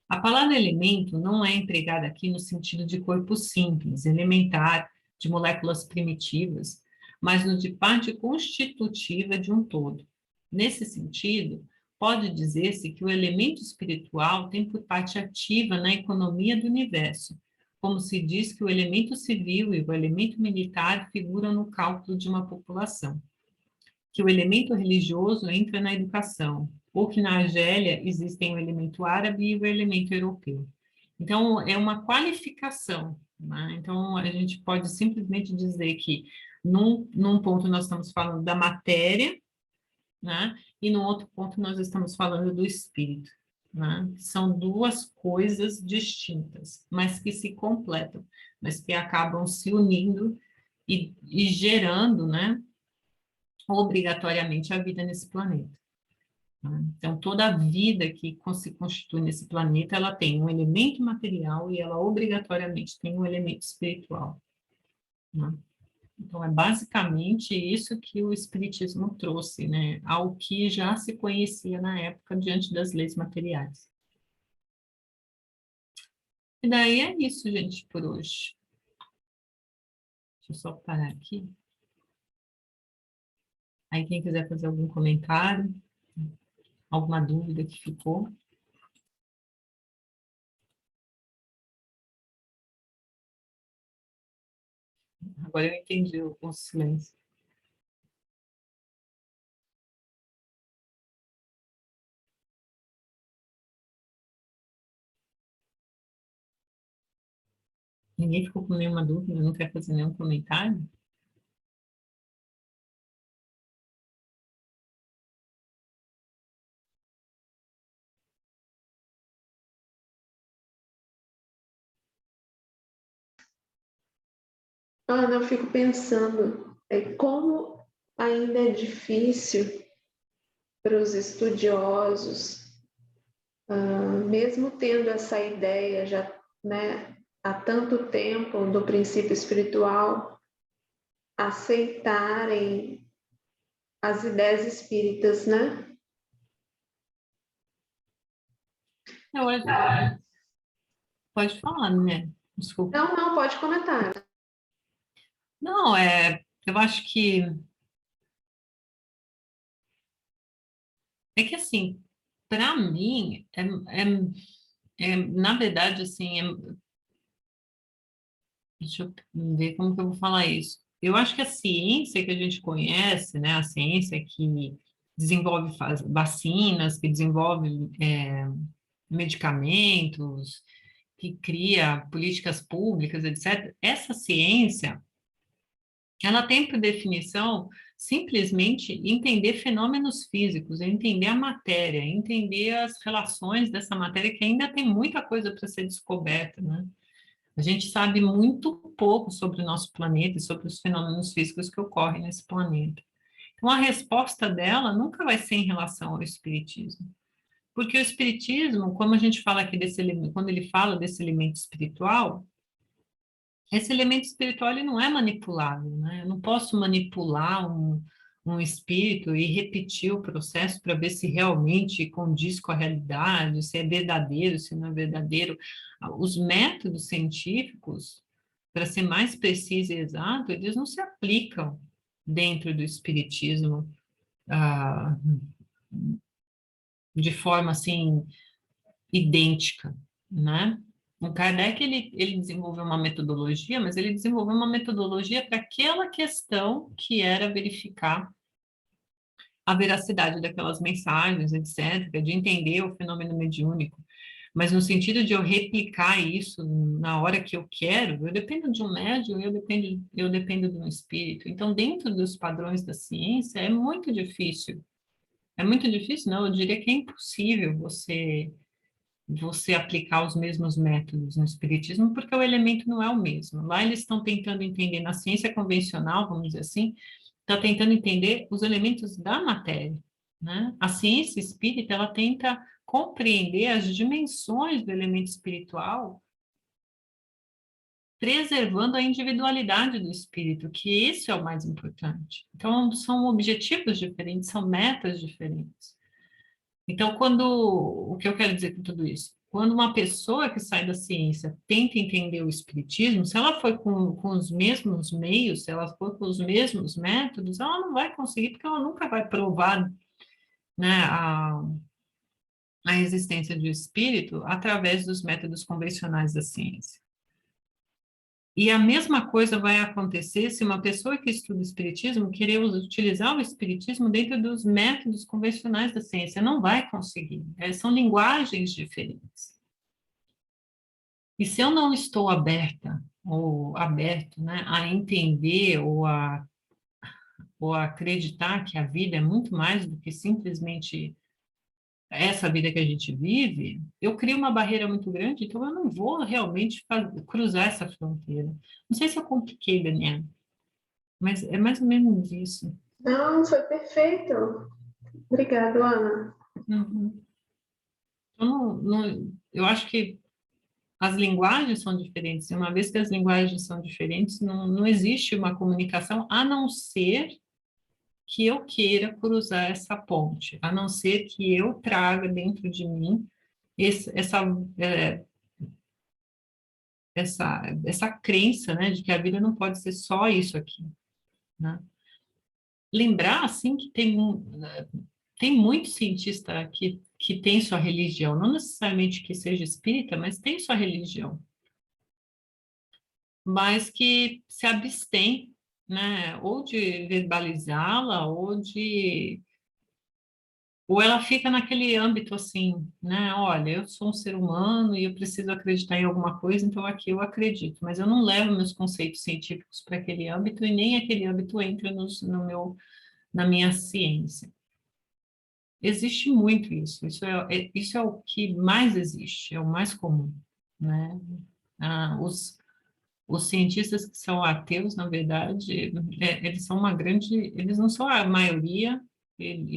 A palavra elemento não é empregada aqui no sentido de corpo simples, elementar, de moléculas primitivas, mas no de parte constitutiva de um todo. Nesse sentido, pode dizer-se que o elemento espiritual tem por parte ativa na economia do universo, como se diz que o elemento civil e o elemento militar figuram no cálculo de uma população, que o elemento religioso entra na educação, ou que na Argélia existem o elemento árabe e o elemento europeu. Então, é uma qualificação, né? Então, a gente pode simplesmente dizer que, num ponto, nós estamos falando da matéria, né? E no outro ponto, nós estamos falando do espírito, né? São duas coisas distintas, mas que se completam, mas que acabam se unindo e gerando, né? Obrigatoriamente a vida nesse planeta. Né? Então, toda a vida que se constitui nesse planeta, ela tem um elemento material e ela obrigatoriamente tem um elemento espiritual. Né? Então, é basicamente isso que o Espiritismo trouxe, né? Ao que já se conhecia na época diante das leis materiais. E daí é isso, gente, por hoje. Deixa eu só parar aqui. Aí, quem quiser fazer algum comentário, alguma dúvida que ficou. Agora eu entendi o silêncio. Ninguém ficou com nenhuma dúvida, não quer fazer nenhum comentário? Ana, eu fico pensando como ainda é difícil para os estudiosos, mesmo tendo essa ideia já, né, há tanto tempo do princípio espiritual, aceitarem as ideias espíritas, né? Eu acho... Pode falar, né? Desculpa. Não, pode comentar. Não, eu acho que é que assim, para mim, na verdade, assim, deixa eu ver como que eu vou falar isso. Eu acho que a ciência que a gente conhece, né, a ciência que desenvolve vacinas, que desenvolve medicamentos, que cria políticas públicas, etc., essa ciência, ela tem por definição simplesmente entender fenômenos físicos, entender a matéria, entender as relações dessa matéria, que ainda tem muita coisa para ser descoberta, né? A gente sabe muito pouco sobre o nosso planeta e sobre os fenômenos físicos que ocorrem nesse planeta. Então, a resposta dela nunca vai ser em relação ao espiritismo. Porque o espiritismo, como a gente fala aqui desse elemento, quando ele fala desse elemento espiritual, esse elemento espiritual ele não é manipulável, né? Eu não posso manipular um espírito e repetir o processo para ver se realmente condiz com a realidade, se é verdadeiro, se não é verdadeiro. Os métodos científicos, para ser mais preciso e exato, eles não se aplicam dentro do espiritismo ah, de forma assim idêntica, né? O Kardec, ele desenvolveu uma metodologia, mas ele desenvolveu uma metodologia para aquela questão que era verificar a veracidade daquelas mensagens, etc., de entender o fenômeno mediúnico. Mas no sentido de eu replicar isso na hora que eu quero, eu dependo de um médium, eu dependo de um espírito. Então, dentro dos padrões da ciência, é muito difícil. É muito difícil, não, eu diria que é impossível você aplicar os mesmos métodos no espiritismo, porque o elemento não é o mesmo. Lá eles estão tentando entender, na ciência convencional, vamos dizer assim, está tentando entender os elementos da matéria, né? A ciência espírita, ela tenta compreender as dimensões do elemento espiritual, preservando a individualidade do espírito, que esse é o mais importante. Então, são objetivos diferentes, são metas diferentes. Então, o que eu quero dizer com tudo isso? Quando uma pessoa que sai da ciência tenta entender o espiritismo, se ela for com os mesmos meios, se ela for com os mesmos métodos, ela não vai conseguir, porque ela nunca vai provar, né, a existência do espírito através dos métodos convencionais da ciência. E a mesma coisa vai acontecer se uma pessoa que estuda espiritismo querer utilizar o espiritismo dentro dos métodos convencionais da ciência. Não vai conseguir. São linguagens diferentes. E se eu não estou aberta ou aberto, né, a entender ou a acreditar que a vida é muito mais do que simplesmente essa vida que a gente vive, eu crio uma barreira muito grande, então eu não vou realmente cruzar essa fronteira. Não sei se eu compliquei, Daniela, mas é mais ou menos isso. Não, foi perfeito. Obrigada, Ana. Uhum. Eu acho que as linguagens são diferentes, e uma vez que as linguagens são diferentes, não existe uma comunicação, a não ser que eu queira cruzar essa ponte, a não ser que eu traga dentro de mim essa, é, essa crença, né, de que a vida não pode ser só isso aqui, né? Lembrar, assim, que tem muito cientista que tem sua religião, não necessariamente que seja espírita, mas tem sua religião, mas que se abstém, né, ou de verbalizá-la, ou ela fica naquele âmbito assim, né? Olha, eu sou um ser humano e eu preciso acreditar em alguma coisa, então aqui eu acredito, mas eu não levo meus conceitos científicos para aquele âmbito e nem aquele âmbito entra na minha ciência. Existe muito isso, isso é o que mais existe, é o mais comum, né? Os cientistas que são ateus, na verdade, eles são uma grande, eles não são a maioria,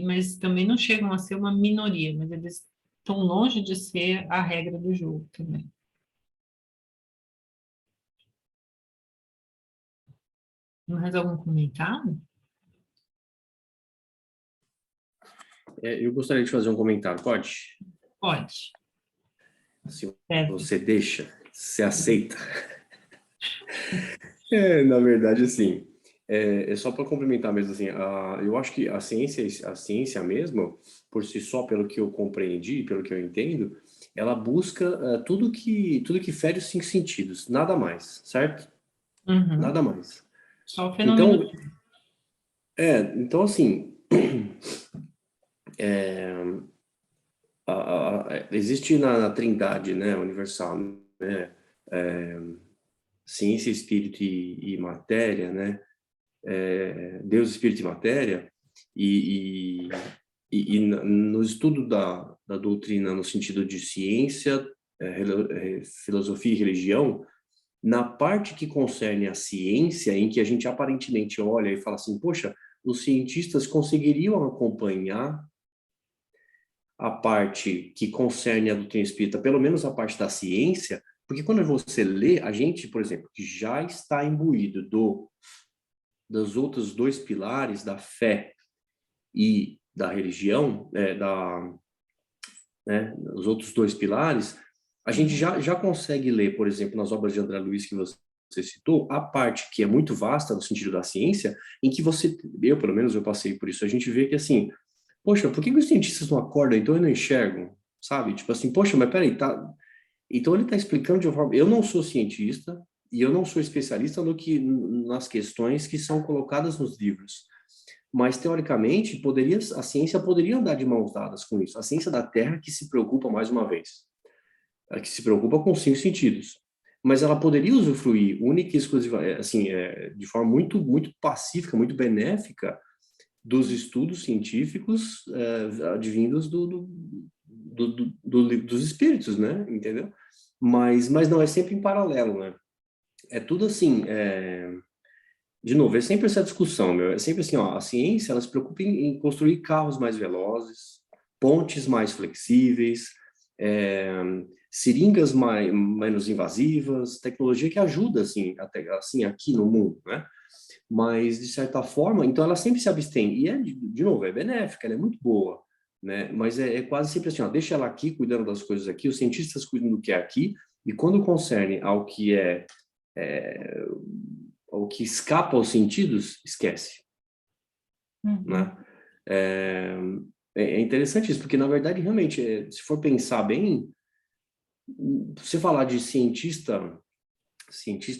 mas também não chegam a ser uma minoria, mas eles estão longe de ser a regra do jogo também. Mais algum comentário? Eu gostaria de fazer um comentário, pode? Pode. Se Deve. você deixa, você aceita. Na verdade, assim, é só para complementar mesmo, assim, eu acho que a ciência mesmo, por si só, pelo que eu compreendi, pelo que eu entendo, ela busca tudo que fere os cinco sentidos, nada mais, certo? Uhum. Nada mais. Só o fenômeno. Então assim, existe na Trindade, né, universal, né, ciência, espírito e matéria, né, Deus, espírito e matéria, e no estudo da doutrina no sentido de ciência, filosofia e religião, na parte que concerne a ciência, em que a gente aparentemente olha e fala assim, poxa, os cientistas conseguiriam acompanhar a parte que concerne a doutrina espírita, pelo menos a parte da ciência, porque quando você lê, a gente, por exemplo, que já está imbuído dos outros dois pilares, da fé e da religião, os outros dois pilares, a gente já consegue ler, por exemplo, nas obras de André Luiz que você citou, a parte que é muito vasta no sentido da ciência, em que eu pelo menos eu passei por isso, a gente vê que assim, poxa, por que os cientistas não acordam, então eu não enxergo, sabe? Tipo assim, poxa, mas peraí, tá... Então ele está explicando de uma forma... Eu não sou cientista e eu não sou especialista nas questões que são colocadas nos livros, mas teoricamente a ciência poderia andar de mãos dadas com isso. A ciência da Terra que se preocupa mais uma vez, que se preocupa com os cinco sentidos, mas ela poderia usufruir única e exclusivamente, assim, de forma muito muito pacífica, muito benéfica dos estudos científicos advindos dos espíritos, né? Entendeu? Mas não, é sempre em paralelo, né? É tudo assim, de novo, é sempre essa discussão, meu. É sempre assim, ó, a ciência, ela se preocupa em construir carros mais velozes, pontes mais flexíveis, é, seringas menos invasivas, tecnologia que ajuda, assim, até, assim, aqui no mundo, né? Mas, de certa forma, então ela sempre se abstém. E, de novo, é benéfica, ela é muito boa, né? Mas é quase sempre assim, ó, deixa ela aqui, cuidando das coisas aqui, os cientistas cuidam do que é aqui, e quando concerne ao que é o que escapa aos sentidos, esquece, Uhum. né? É, é interessante isso, porque, na verdade, realmente, se for pensar bem, você falar de cientista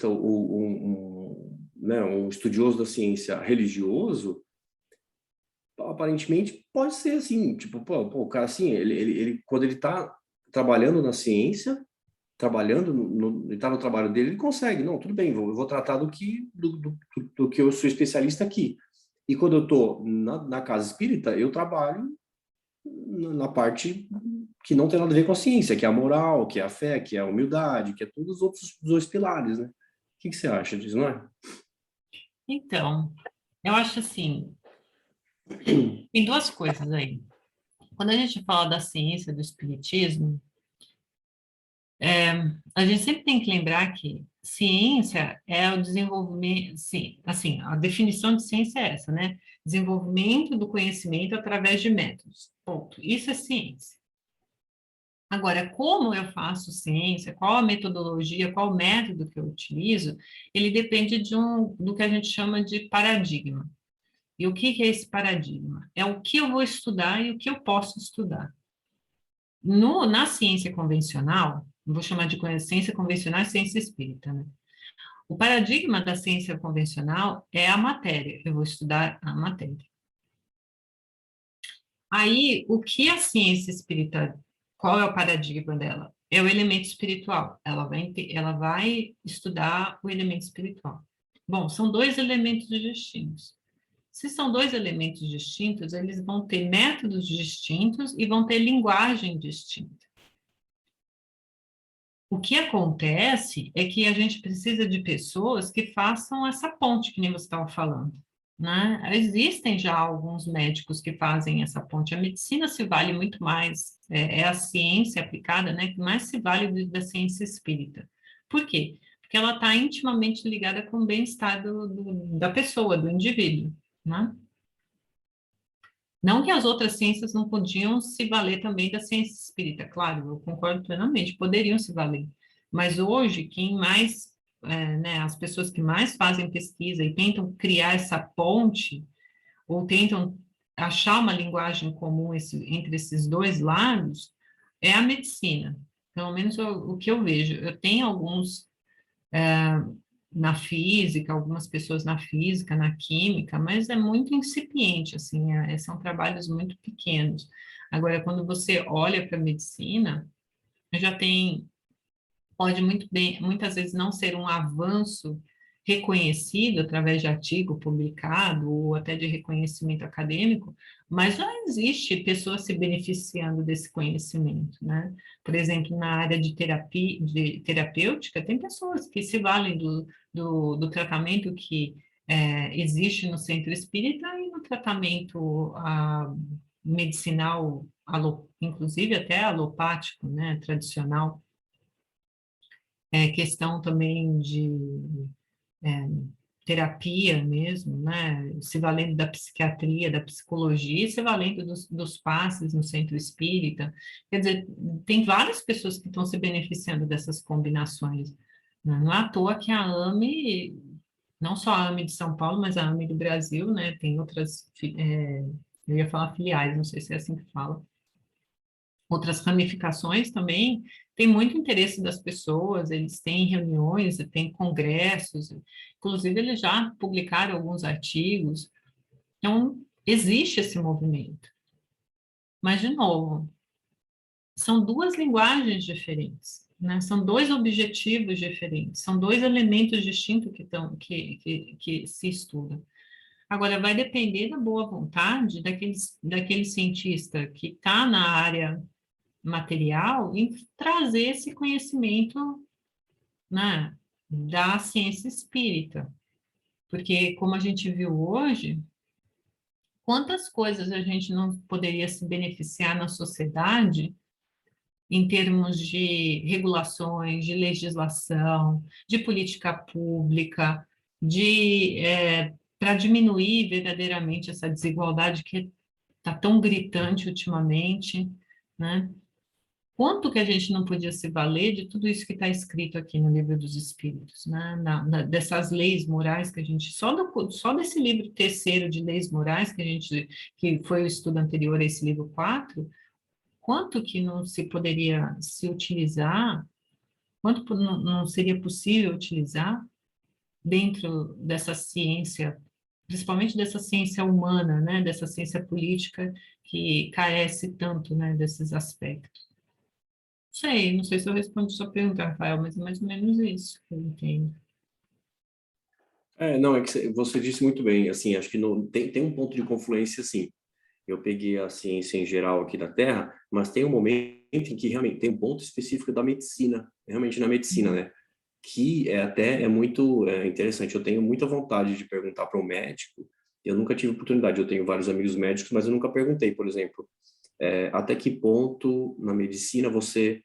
ou né, um estudioso da ciência religioso, aparentemente pode ser assim, tipo, o cara assim, ele quando ele está trabalhando na ciência, trabalhando ele está no trabalho dele, ele consegue, não, tudo bem, eu vou tratar do que eu sou especialista aqui. E quando eu estou na casa espírita, eu trabalho na parte que não tem nada a ver com a ciência, que é a moral, que é a fé, que é a humildade, que é todos os outros dois pilares, né? O que você acha disso, não é? Então, eu acho assim, tem duas coisas aí. Quando a gente fala da ciência, do espiritismo, a gente sempre tem que lembrar que ciência é o desenvolvimento, sim, assim, a definição de ciência é essa, né? Desenvolvimento do conhecimento através de métodos. Ponto. Isso é ciência. Agora, como eu faço ciência, qual a metodologia, qual o método que eu utilizo, ele depende do que a gente chama de paradigma. E o que é esse paradigma? É o que eu vou estudar e o que eu posso estudar. Na ciência convencional, vou chamar de ciência convencional e ciência espírita, né? O paradigma da ciência convencional é a matéria, eu vou estudar a matéria. Aí, o que a ciência espírita, qual é o paradigma dela? É o elemento espiritual. Ela vai estudar o elemento espiritual. Bom, são dois elementos distintos. Se são dois elementos distintos, eles vão ter métodos distintos e vão ter linguagem distinta. O que acontece é que a gente precisa de pessoas que façam essa ponte, que nem você estava falando, né? Existem já alguns médicos que fazem essa ponte. A medicina se vale muito mais, é a ciência aplicada, né, que mais se vale da ciência espírita. Por quê? Porque ela está intimamente ligada com o bem-estar da pessoa, do indivíduo, né? Não que as outras ciências não podiam se valer também da ciência espírita, claro, eu concordo plenamente, poderiam se valer. Mas hoje, quem mais, né, as pessoas que mais fazem pesquisa e tentam criar essa ponte, ou tentam achar uma linguagem comum entre esses dois lados, é a medicina. Pelo menos o que eu vejo. Eu tenho alguns na física, algumas pessoas na física, na química, mas é muito incipiente, assim, são trabalhos muito pequenos. Agora, quando você olha para a medicina, já tem, pode muito bem, muitas vezes não ser um avanço reconhecido através de artigo publicado ou até de reconhecimento acadêmico, mas já existe pessoas se beneficiando desse conhecimento, né? Por exemplo, na área de terapia, de terapêutica, tem pessoas que se valem do tratamento que existe no centro espírita e no tratamento medicinal, inclusive até alopático, né, tradicional, questão também de é, terapia mesmo, né? Se valendo da psiquiatria, da psicologia, se valendo dos passes no centro espírita. Quer dizer, tem várias pessoas que estão se beneficiando dessas combinações. Né? Não é à toa que a AME, não só a AME de São Paulo, mas a AME do Brasil, né? Tem outras, eu ia falar filiais, não sei se é assim que fala, outras ramificações também, tem muito interesse das pessoas, eles têm reuniões, têm congressos, inclusive eles já publicaram alguns artigos, então existe esse movimento. Mas, de novo, são duas linguagens diferentes, né? São dois objetivos diferentes, são dois elementos distintos que se estudam. Agora, vai depender da boa vontade daquele cientista que está na área material em trazer esse conhecimento, né, da ciência espírita. Porque, como a gente viu hoje, quantas coisas a gente não poderia se beneficiar na sociedade em termos de regulações, de legislação, de política pública, para diminuir verdadeiramente essa desigualdade que está tão gritante ultimamente, né? Quanto que a gente não podia se valer de tudo isso que está escrito aqui no Livro dos Espíritos, né? Dessas leis morais que a gente, só desse livro terceiro de leis morais que foi o estudo anterior a esse livro 4, quanto que não se poderia se utilizar, quanto não seria possível utilizar dentro dessa ciência, principalmente dessa ciência humana, né? Dessa ciência política que carece tanto, né, desses aspectos. Não sei se eu respondo sua pergunta, Rafael, mas é mais ou menos isso que eu entendo. Não, é que você disse muito bem, assim, acho que tem um ponto de confluência, assim. Eu peguei a ciência em geral aqui da Terra, mas tem um momento em que realmente tem um ponto específico da medicina, realmente na medicina, né? Que é muito interessante. Eu tenho muita vontade de perguntar para um médico. Eu nunca tive oportunidade. Eu tenho vários amigos médicos, mas eu nunca perguntei, por exemplo, até que ponto na medicina você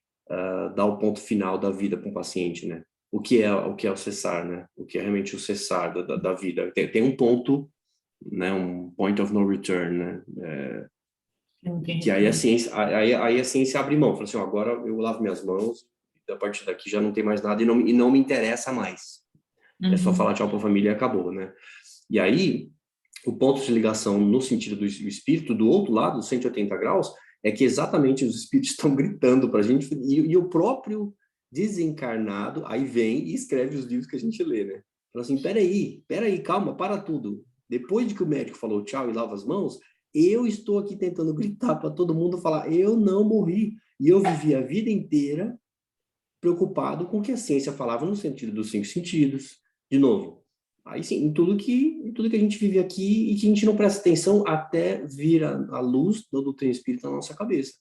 dá o ponto final da vida para um paciente, né? O que é o cessar, né? O que é realmente o cessar da vida? Tem um ponto, né? Um point of no return, né? Não tem Que aí a retorno. ciência, aí a ciência abre mão, fala assim, ó, agora eu lavo minhas mãos, a partir daqui já não tem mais nada e não me interessa mais. É só Uhum, falar tchau para a família e acabou, né? E aí, o ponto de ligação no sentido do espírito, do outro lado, dos 180 graus, é que exatamente os espíritos estão gritando para a gente, e o próprio desencarnado aí vem e escreve os livros que a gente lê, né? Fala assim, peraí, calma, para tudo. Depois de que o médico falou tchau e lava as mãos, eu estou aqui tentando gritar para todo mundo falar, eu não morri. E eu vivi a vida inteira preocupado com o que a ciência falava no sentido dos 5 sentidos. De novo, aí sim, em tudo que a gente vive aqui e que a gente não presta atenção até vir a luz da doutrina espírita na nossa cabeça.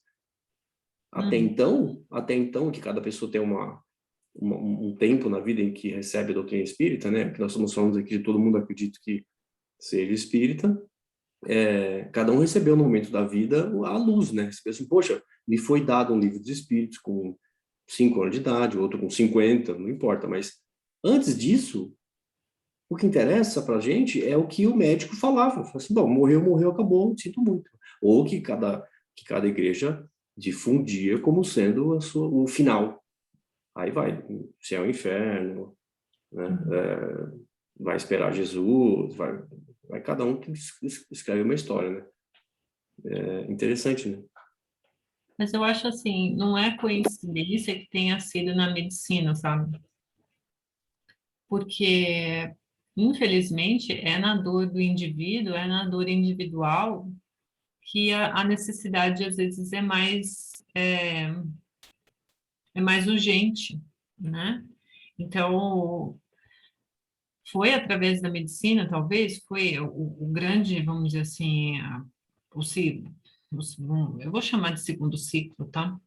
uhum, Até então que cada pessoa tem um tempo na vida em que recebe a doutrina espírita, né? Que nós estamos falando aqui de todo mundo acredita que seja espírita, cada um recebeu no momento da vida a luz, né? Você pensa assim, poxa, me foi dado um livro dos espíritos com 5 anos de idade, outro com 50, não importa, mas antes disso, o que interessa para a gente é o que o médico falava. Fala assim, bom, morreu, acabou, sinto muito. Ou que cada igreja difundia como sendo o final. Aí vai, céu e inferno, né? uhum. Vai esperar Jesus, vai cada um que escreve uma história, né? É interessante, né? Mas eu acho assim, não é coincidência que tenha sido na medicina, sabe? Porque, infelizmente, é na dor do indivíduo, é na dor individual que a necessidade, às vezes, é mais urgente, né? Então, foi através da medicina, talvez, foi o grande, vamos dizer assim, o, ci- eu vou chamar de segundo ciclo, tá?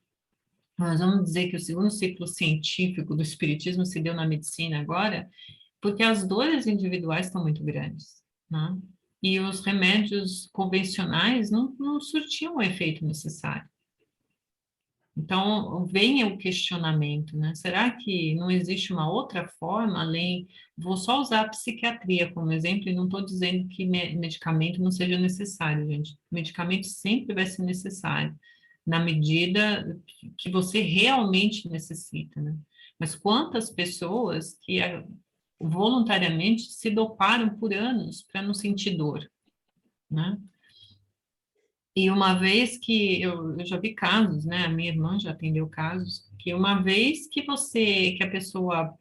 Nós vamos dizer que o segundo ciclo científico do espiritismo se deu na medicina agora, porque as dores individuais estão muito grandes, né? E os remédios convencionais não surtiam o efeito necessário. Então, vem o questionamento, né? Será que não existe uma outra forma além... Vou só usar a psiquiatria como exemplo e não estou dizendo que medicamento não seja necessário, gente. Medicamento sempre vai ser necessário, na medida que você realmente necessita, né? Mas quantas pessoas que voluntariamente se doparam por anos para não sentir dor, né? E uma vez que eu já vi casos, né? A minha irmã já atendeu casos que uma vez que a pessoa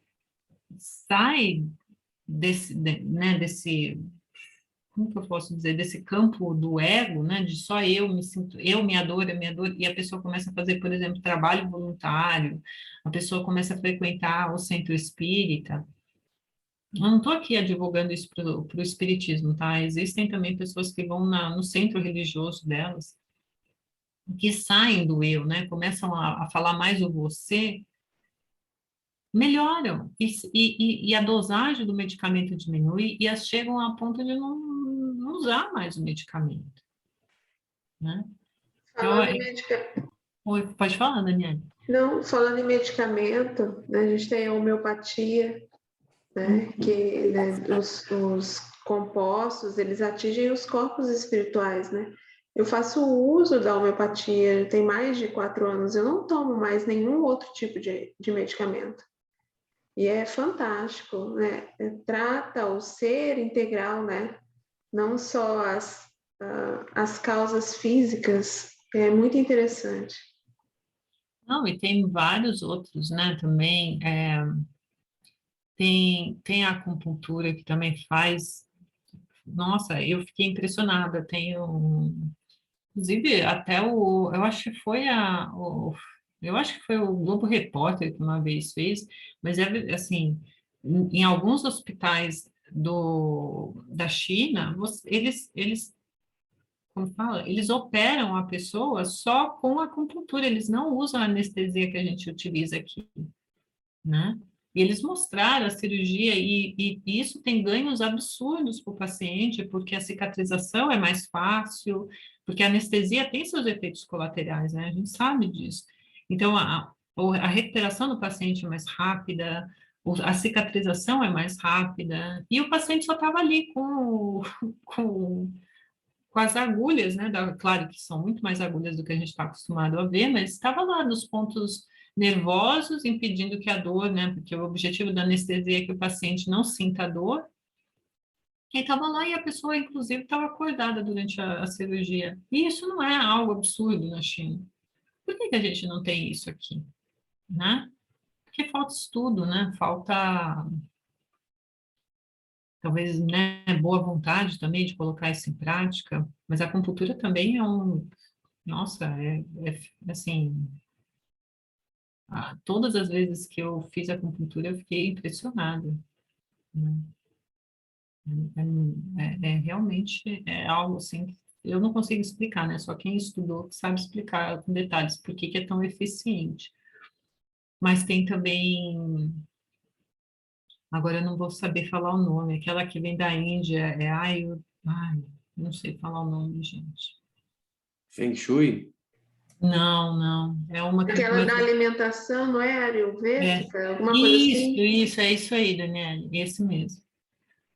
sai desse, como que eu posso dizer, desse campo do ego, né? De só eu me sinto, minha dor, e a pessoa começa a fazer, por exemplo, trabalho voluntário, a pessoa começa a frequentar o centro espírita. Eu não estou aqui advogando isso para o espiritismo, tá? Existem também pessoas que vão no centro religioso delas que saem do eu, né? Começam a falar mais o você, melhoram. E a dosagem do medicamento diminui e elas chegam a ponto de não usar mais o medicamento, né? Então, Falando em medicamento, pode falar, Daniela. não, falando em medicamento, né, a gente tem a homeopatia, né, que né, os compostos, eles atingem os corpos espirituais, né? Eu faço uso da homeopatia, tem mais de 4 anos, eu não tomo mais nenhum outro tipo de medicamento. E é fantástico, né? Trata o ser integral, né? Não só as causas físicas, é muito interessante. Não, e tem vários outros, né, também. Tem a acupuntura que também faz. Nossa, eu fiquei impressionada. Inclusive, até eu acho que foi eu acho que foi o Globo Repórter que uma vez fez, mas é assim, em alguns hospitais da China, eles, como fala, eles operam a pessoa só com acupuntura, eles não usam a anestesia que a gente utiliza aqui, né? E eles mostraram a cirurgia e isso tem ganhos absurdos para o paciente, porque a cicatrização é mais fácil, porque a anestesia tem seus efeitos colaterais, né? A gente sabe disso. Então, a recuperação do paciente é mais rápida, a cicatrização é mais rápida, e o paciente só estava ali com, com as agulhas, né? Claro que são muito mais agulhas do que a gente está acostumado a ver, mas estava lá nos pontos nervosos, impedindo que a dor, né? Porque o objetivo da anestesia é que o paciente não sinta a dor. E estava lá e a pessoa, inclusive, estava acordada durante a cirurgia. E isso não é algo absurdo na China. Por que a gente não tem isso aqui, né? Porque falta estudo, né? Falta, talvez, né, boa vontade também de colocar isso em prática. Mas a acupuntura também nossa, assim, todas as vezes que eu fiz acupuntura eu fiquei impressionada, né? Realmente é algo assim que eu não consigo explicar, né? Só quem estudou que sabe explicar com detalhes por que que é tão eficiente. Mas tem também, agora eu não vou saber falar o nome, aquela que vem da Índia, ai, não sei falar o nome, gente. Feng Shui? Não, não, é uma que Aquela da começa. alimentação, não é É, ayurvédica? Alguma coisa assim? é isso aí, Daniela, esse mesmo.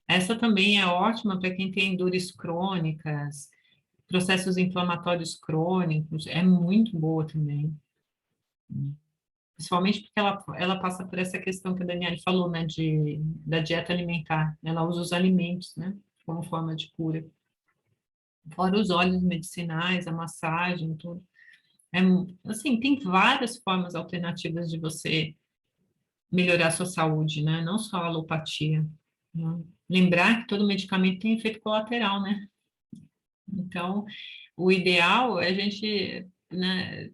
Essa também é ótima para quem tem dores crônicas, processos inflamatórios crônicos, é muito boa também. Principalmente porque ela passa por essa questão que a Daniela falou, né, da dieta alimentar. Ela usa os alimentos, né, como forma de cura. Fora os óleos medicinais, a massagem, tudo. É, assim, tem várias formas alternativas de você melhorar a sua saúde, né, não só a alopatia, né? Lembrar que todo medicamento tem efeito colateral, né? Então, o ideal é a gente, né,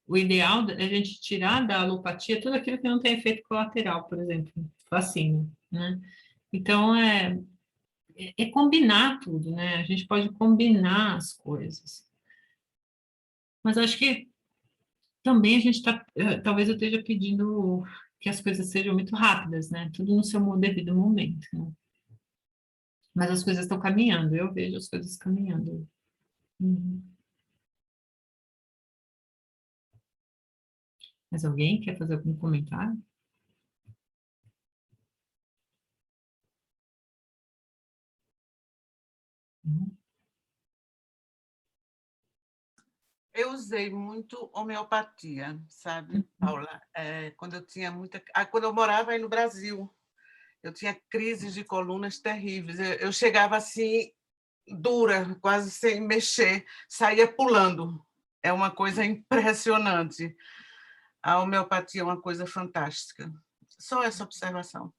o ideal é a gente tirar da alopatia tudo aquilo que não tem efeito colateral, por exemplo, vacina, né? Então, é combinar tudo, né? A gente pode combinar as coisas. Mas acho que também a gente está, talvez eu esteja pedindo que as coisas sejam muito rápidas, né? Tudo no seu devido momento, né? Mas as coisas estão caminhando, eu vejo as coisas caminhando. Uhum. Mas alguém quer fazer algum comentário? Uhum. Eu usei muito homeopatia, sabe, Paula? Quando eu tinha muita. Quando eu morava aí no Brasil, eu tinha crises de colunas terríveis. Eu chegava assim, dura, quase sem mexer, saía pulando. É uma coisa impressionante. A homeopatia é uma coisa fantástica. Só essa observação.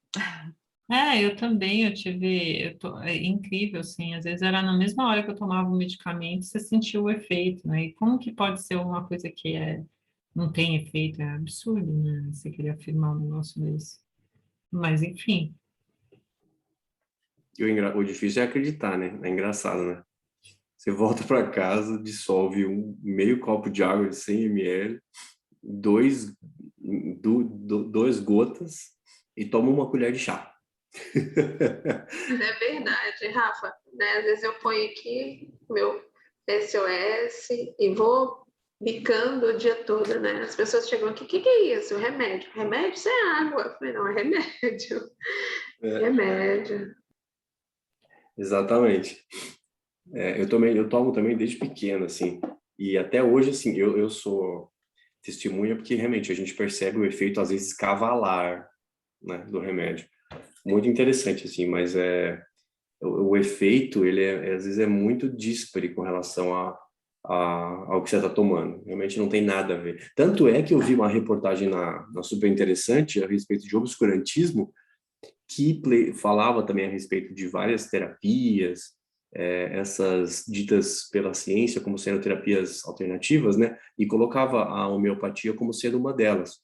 Eu também, é incrível, assim, às vezes era na mesma hora que eu tomava o medicamento, você sentiu o efeito, né? E como que pode ser uma coisa que não tem efeito? É absurdo, né? Você querer afirmar um negócio desse. Mas, enfim, O difícil é acreditar, né? É engraçado, né? Você volta para casa, dissolve meio copo de água de 100 ml, duas gotas e toma uma colher de chá. É verdade, Rafa, né? Às vezes eu ponho aqui meu SOS e vou bicando o dia todo, né? As pessoas chegam aqui, o que é isso? Remédio. Remédio? Isso é água. Eu falei, não, é remédio. Remédio. Exatamente. Eu tomo também desde pequeno, assim, e até hoje, assim, eu sou testemunha porque realmente a gente percebe o efeito, às vezes, cavalar, né, do remédio. Muito interessante, assim, mas o efeito, ele às vezes é muito díspare com relação ao que você está tomando. Realmente não tem nada a ver. Tanto é que eu vi uma reportagem na Super Interessante a respeito de obscurantismo, que falava também a respeito de várias terapias, essas ditas pela ciência como sendo terapias alternativas, né? E colocava a homeopatia como sendo uma delas.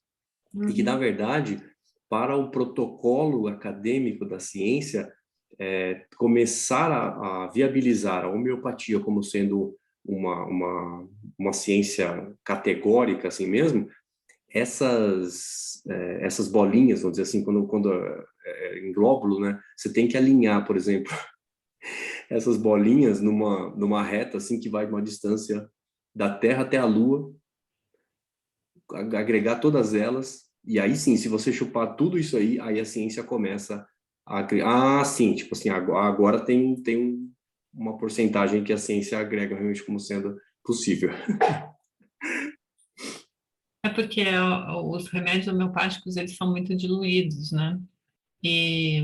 E que, na verdade, para o protocolo acadêmico da ciência, começar a viabilizar a homeopatia como sendo uma ciência categórica, assim mesmo, essas bolinhas, vamos dizer assim, quando em glóbulo, né, você tem que alinhar, por exemplo, essas bolinhas numa reta, assim, que vai de uma distância da Terra até a Lua, agregar todas elas, e aí sim, se você chupar tudo isso aí a ciência começa a criar. Ah, sim, tipo assim, agora tem uma porcentagem que a ciência agrega realmente como sendo possível. É porque os remédios homeopáticos, eles são muito diluídos, né? E,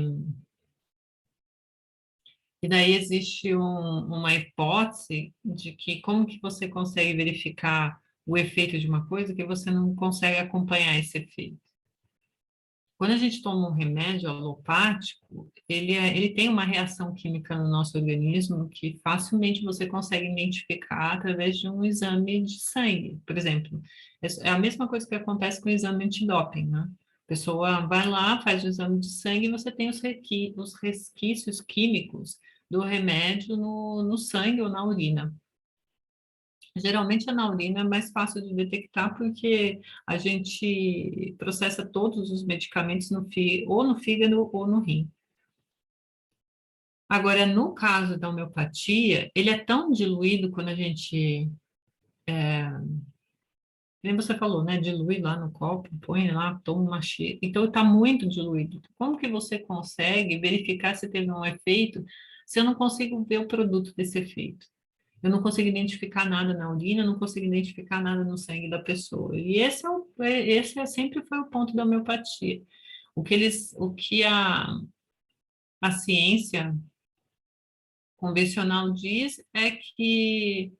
e daí existe uma hipótese de que como que você consegue verificar o efeito de uma coisa que você não consegue acompanhar esse efeito. Quando a gente toma um remédio alopático, ele tem uma reação química no nosso organismo que facilmente você consegue identificar através de um exame de sangue. Por exemplo, é a mesma coisa que acontece com o exame antidoping, né? A pessoa vai lá, faz o exame de sangue e você tem os resquícios químicos do remédio no sangue ou na urina. Geralmente na urina é mais fácil de detectar porque a gente processa todos os medicamentos ou no fígado ou no rim. Agora, no caso da homeopatia, ele é tão diluído quando a gente, nem você falou, né? Dilui lá no copo, põe lá, toma uma xícara. Então, está muito diluído. Como que você consegue verificar se teve um efeito se eu não consigo ver o produto desse efeito? Eu não consigo identificar nada na urina, não consigo identificar nada no sangue da pessoa. E esse sempre foi o ponto da homeopatia. O que a ciência convencional diz é que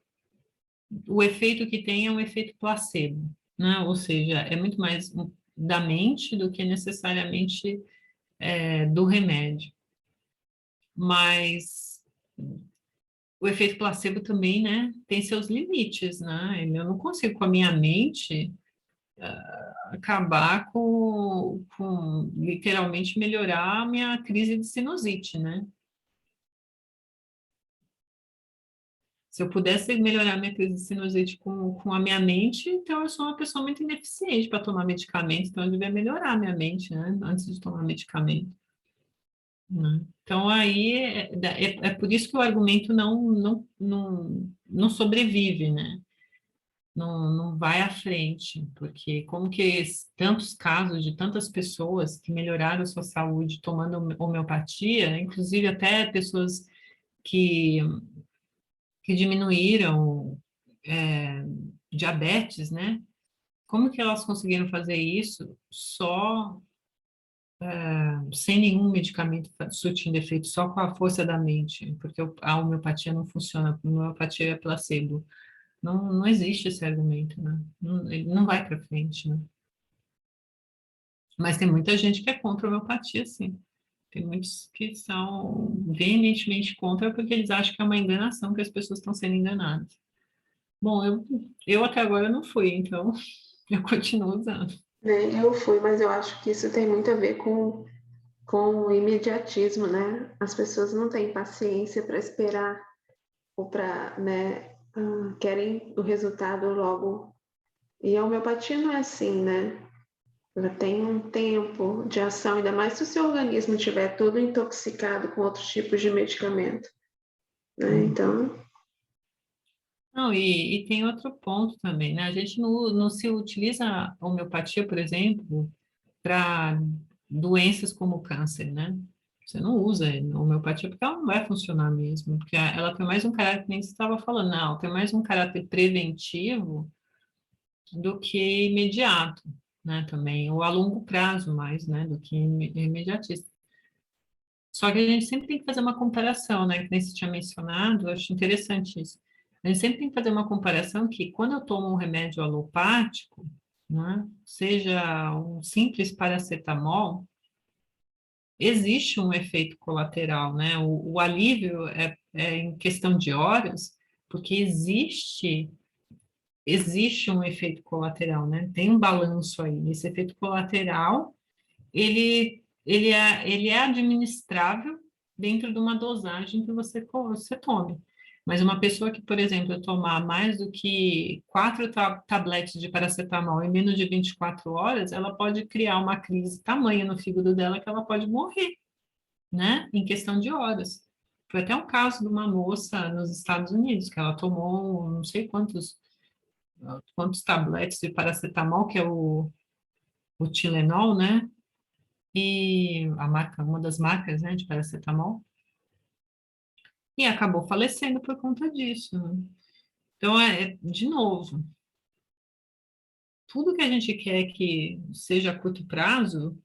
o efeito que tem é um efeito placebo, né? Ou seja, é muito mais da mente do que necessariamente do remédio. Mas o efeito placebo também, né, tem seus limites, né? Eu não consigo com a minha mente acabar com literalmente melhorar a minha crise de sinusite, né? Se eu pudesse melhorar minha crise de sinusite com a minha mente, então eu sou uma pessoa muito ineficiente para tomar medicamento, então eu devia melhorar a minha mente, né, antes de tomar medicamento. Né? Então, aí é por isso que o argumento não sobrevive, né? Não vai à frente, porque como que tantos casos de tantas pessoas que melhoraram a sua saúde tomando homeopatia, inclusive até pessoas que, que diminuíram diabetes, né? Como que elas conseguiram fazer isso só sem nenhum medicamento surtindo efeito, só com a força da mente? Porque a homeopatia não funciona, a homeopatia é placebo. Não existe esse argumento, né? Ele não vai para frente, né? Mas tem muita gente que é contra a homeopatia, sim. Tem muitos que são veementemente contra porque eles acham que é uma enganação, que as pessoas estão sendo enganadas. Bom, eu até agora não fui, então eu continuo usando. Né? Eu fui, mas eu acho que isso tem muito a ver com o imediatismo, né? As pessoas não têm paciência para esperar ou para, né, querem o resultado logo. E a homeopatia não é assim, né? Ela tem um tempo de ação, ainda mais se o seu organismo estiver todo intoxicado com outros tipos de medicamento, né? Então, Não, e tem outro ponto também, né? A gente não se utiliza a homeopatia, por exemplo, para doenças como câncer, né? Você não usa a homeopatia porque ela não vai funcionar mesmo, porque ela tem mais um caráter, que nem você estava falando, não, tem mais um caráter preventivo do que imediato, né? Também, ou a longo prazo mais, né? Do que imediatista. Só que a gente sempre tem que fazer uma comparação, né? Que nem você tinha mencionado, eu acho interessante isso. A gente sempre tem que fazer uma comparação que quando eu tomo um remédio alopático, né? Seja um simples paracetamol, existe um efeito colateral, né? O alívio é em questão de horas, porque existe um efeito colateral, né? Tem um balanço aí. Esse efeito colateral, ele é administrável dentro de uma dosagem que você tome. Mas uma pessoa que, por exemplo, tomar mais do que 4 tabletes de paracetamol em menos de 24 horas, ela pode criar uma crise tamanha no fígado dela que ela pode morrer, né? Em questão de horas. Foi até um caso de uma moça nos Estados Unidos, que ela tomou não sei quantos tabletes de paracetamol, que é o Tilenol, né? E uma das marcas, né, de paracetamol, e acabou falecendo por conta disso, né? Então, de novo, tudo que a gente quer que seja a curto prazo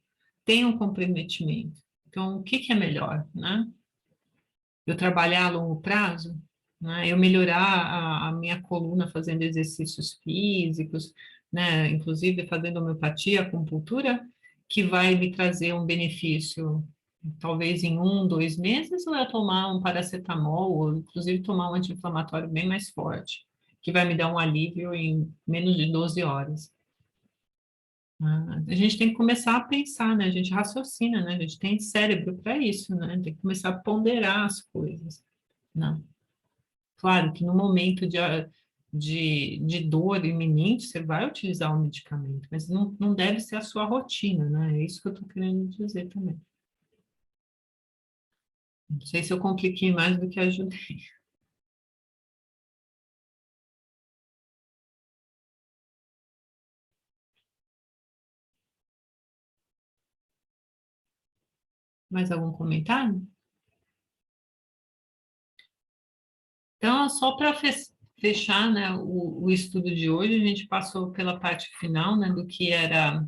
tem um comprometimento. Então, o que que é melhor, né? Eu trabalhar a longo prazo, né? Eu melhorar a minha coluna fazendo exercícios físicos, né? Inclusive fazendo homeopatia, acupuntura, que vai me trazer um benefício talvez em 1, 2 meses, ou eu tomar um paracetamol, ou inclusive tomar um anti-inflamatório bem mais forte, que vai me dar um alívio em menos de 12 horas. A gente tem que começar a pensar, né? A gente raciocina, né? A gente tem cérebro para isso, né? Tem que começar a ponderar as coisas, né? Claro que no momento de dor iminente, você vai utilizar o medicamento, mas não deve ser a sua rotina, né? É isso que eu estou querendo dizer também. Não sei se eu compliquei mais do que ajudei. Mais algum comentário? Então, só para fechar, né, o estudo de hoje, a gente passou pela parte final, né, do que era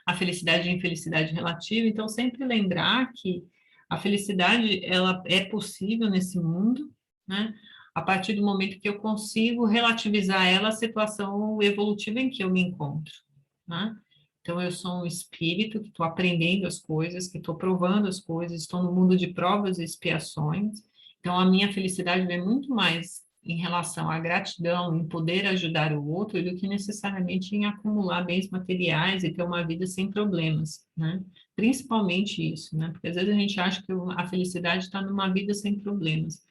a felicidade e infelicidade relativa. Então, sempre lembrar que a felicidade, ela é possível nesse mundo, né, a partir do momento que eu consigo relativizar ela à situação evolutiva em que eu me encontro, né? Então, eu sou um espírito que estou aprendendo as coisas, que estou provando as coisas, estou no mundo de provas e expiações. Então, a minha felicidade vem muito mais em relação à gratidão, em poder ajudar o outro, do que necessariamente em acumular bens materiais e ter uma vida sem problemas, né? Principalmente isso, né? Porque às vezes a gente acha que a felicidade está numa vida sem problemas.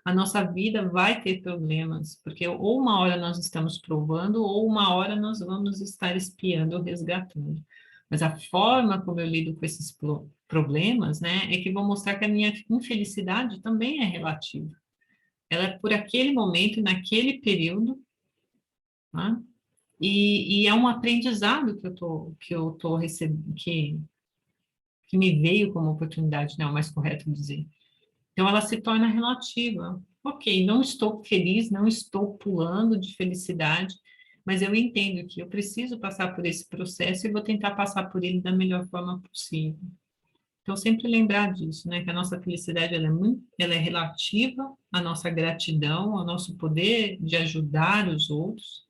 A nossa vida vai ter problemas, porque ou uma hora nós estamos provando, ou uma hora nós vamos estar espiando ou resgatando. Mas a forma como eu lido com esses problemas, né, é que vão mostrar que a minha infelicidade também é relativa. Ela é por aquele momento, naquele período, né? E é um aprendizado que eu tô recebendo, que me veio como oportunidade, né, é o mais correto dizer. Então, ela se torna relativa. Ok, não estou feliz, não estou pulando de felicidade, mas eu entendo que eu preciso passar por esse processo e vou tentar passar por ele da melhor forma possível. Então, sempre lembrar disso, né? Que a nossa felicidade ela é relativa à nossa gratidão, ao nosso poder de ajudar os outros,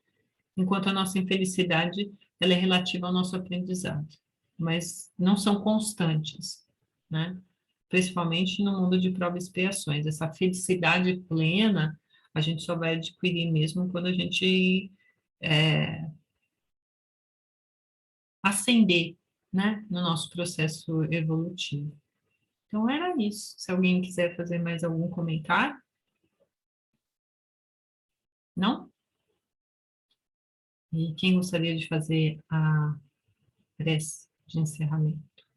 enquanto a nossa infelicidade ela é relativa ao nosso aprendizado. Mas não são constantes, né? Principalmente no mundo de provas e expiações. Essa felicidade plena a gente só vai adquirir mesmo quando a gente ascender, né? No nosso processo evolutivo. Então, era isso. Se alguém quiser fazer mais algum comentário. Não? E quem gostaria de fazer a prece de encerramento?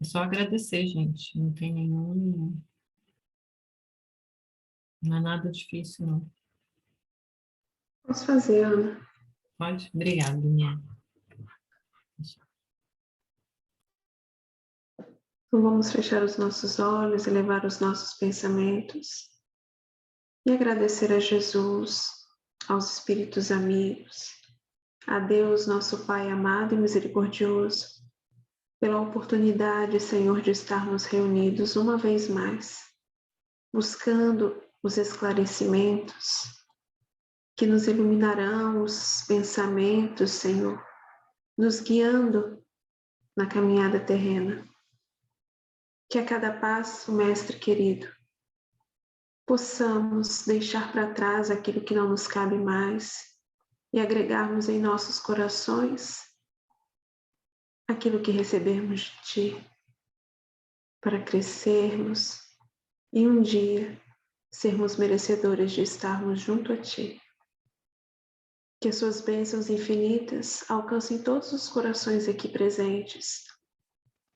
É só agradecer, gente. Não tem nenhum... Não é nada difícil, não. Posso fazer, Ana? Pode? Obrigada, Daniela. Então vamos fechar os nossos olhos, elevar os nossos pensamentos e agradecer a Jesus, aos espíritos amigos, a Deus, nosso Pai amado e misericordioso, pela oportunidade, Senhor, de estarmos reunidos uma vez mais, buscando os esclarecimentos que nos iluminarão os pensamentos, Senhor, nos guiando na caminhada terrena. Que a cada passo, Mestre querido, possamos deixar para trás aquilo que não nos cabe mais e agregarmos em nossos corações aquilo que recebemos de Ti, para crescermos e um dia sermos merecedores de estarmos junto a Ti. Que as Suas bênçãos infinitas alcancem todos os corações aqui presentes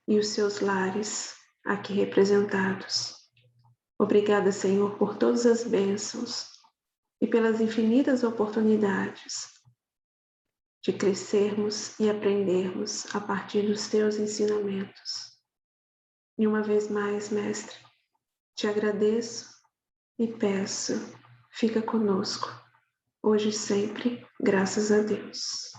e os seus lares aqui representados. Obrigada, Senhor, por todas as bênçãos e pelas infinitas oportunidades de crescermos e aprendermos a partir dos Teus ensinamentos. E uma vez mais, Mestre, te agradeço e peço, fica conosco, hoje e sempre, graças a Deus.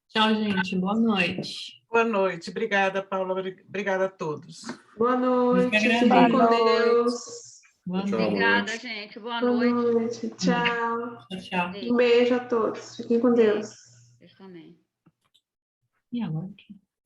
Tchau, gente. Boa noite. Boa noite. Obrigada, Paula. Obrigada a todos. Boa noite, fiquem agradeço. com Deus. Boa Tchau, noite. Obrigada, gente. Boa Boa noite. noite, tchau. Tchau, tchau. Um beijo a todos, fiquem com Deus. Vocês também. E agora?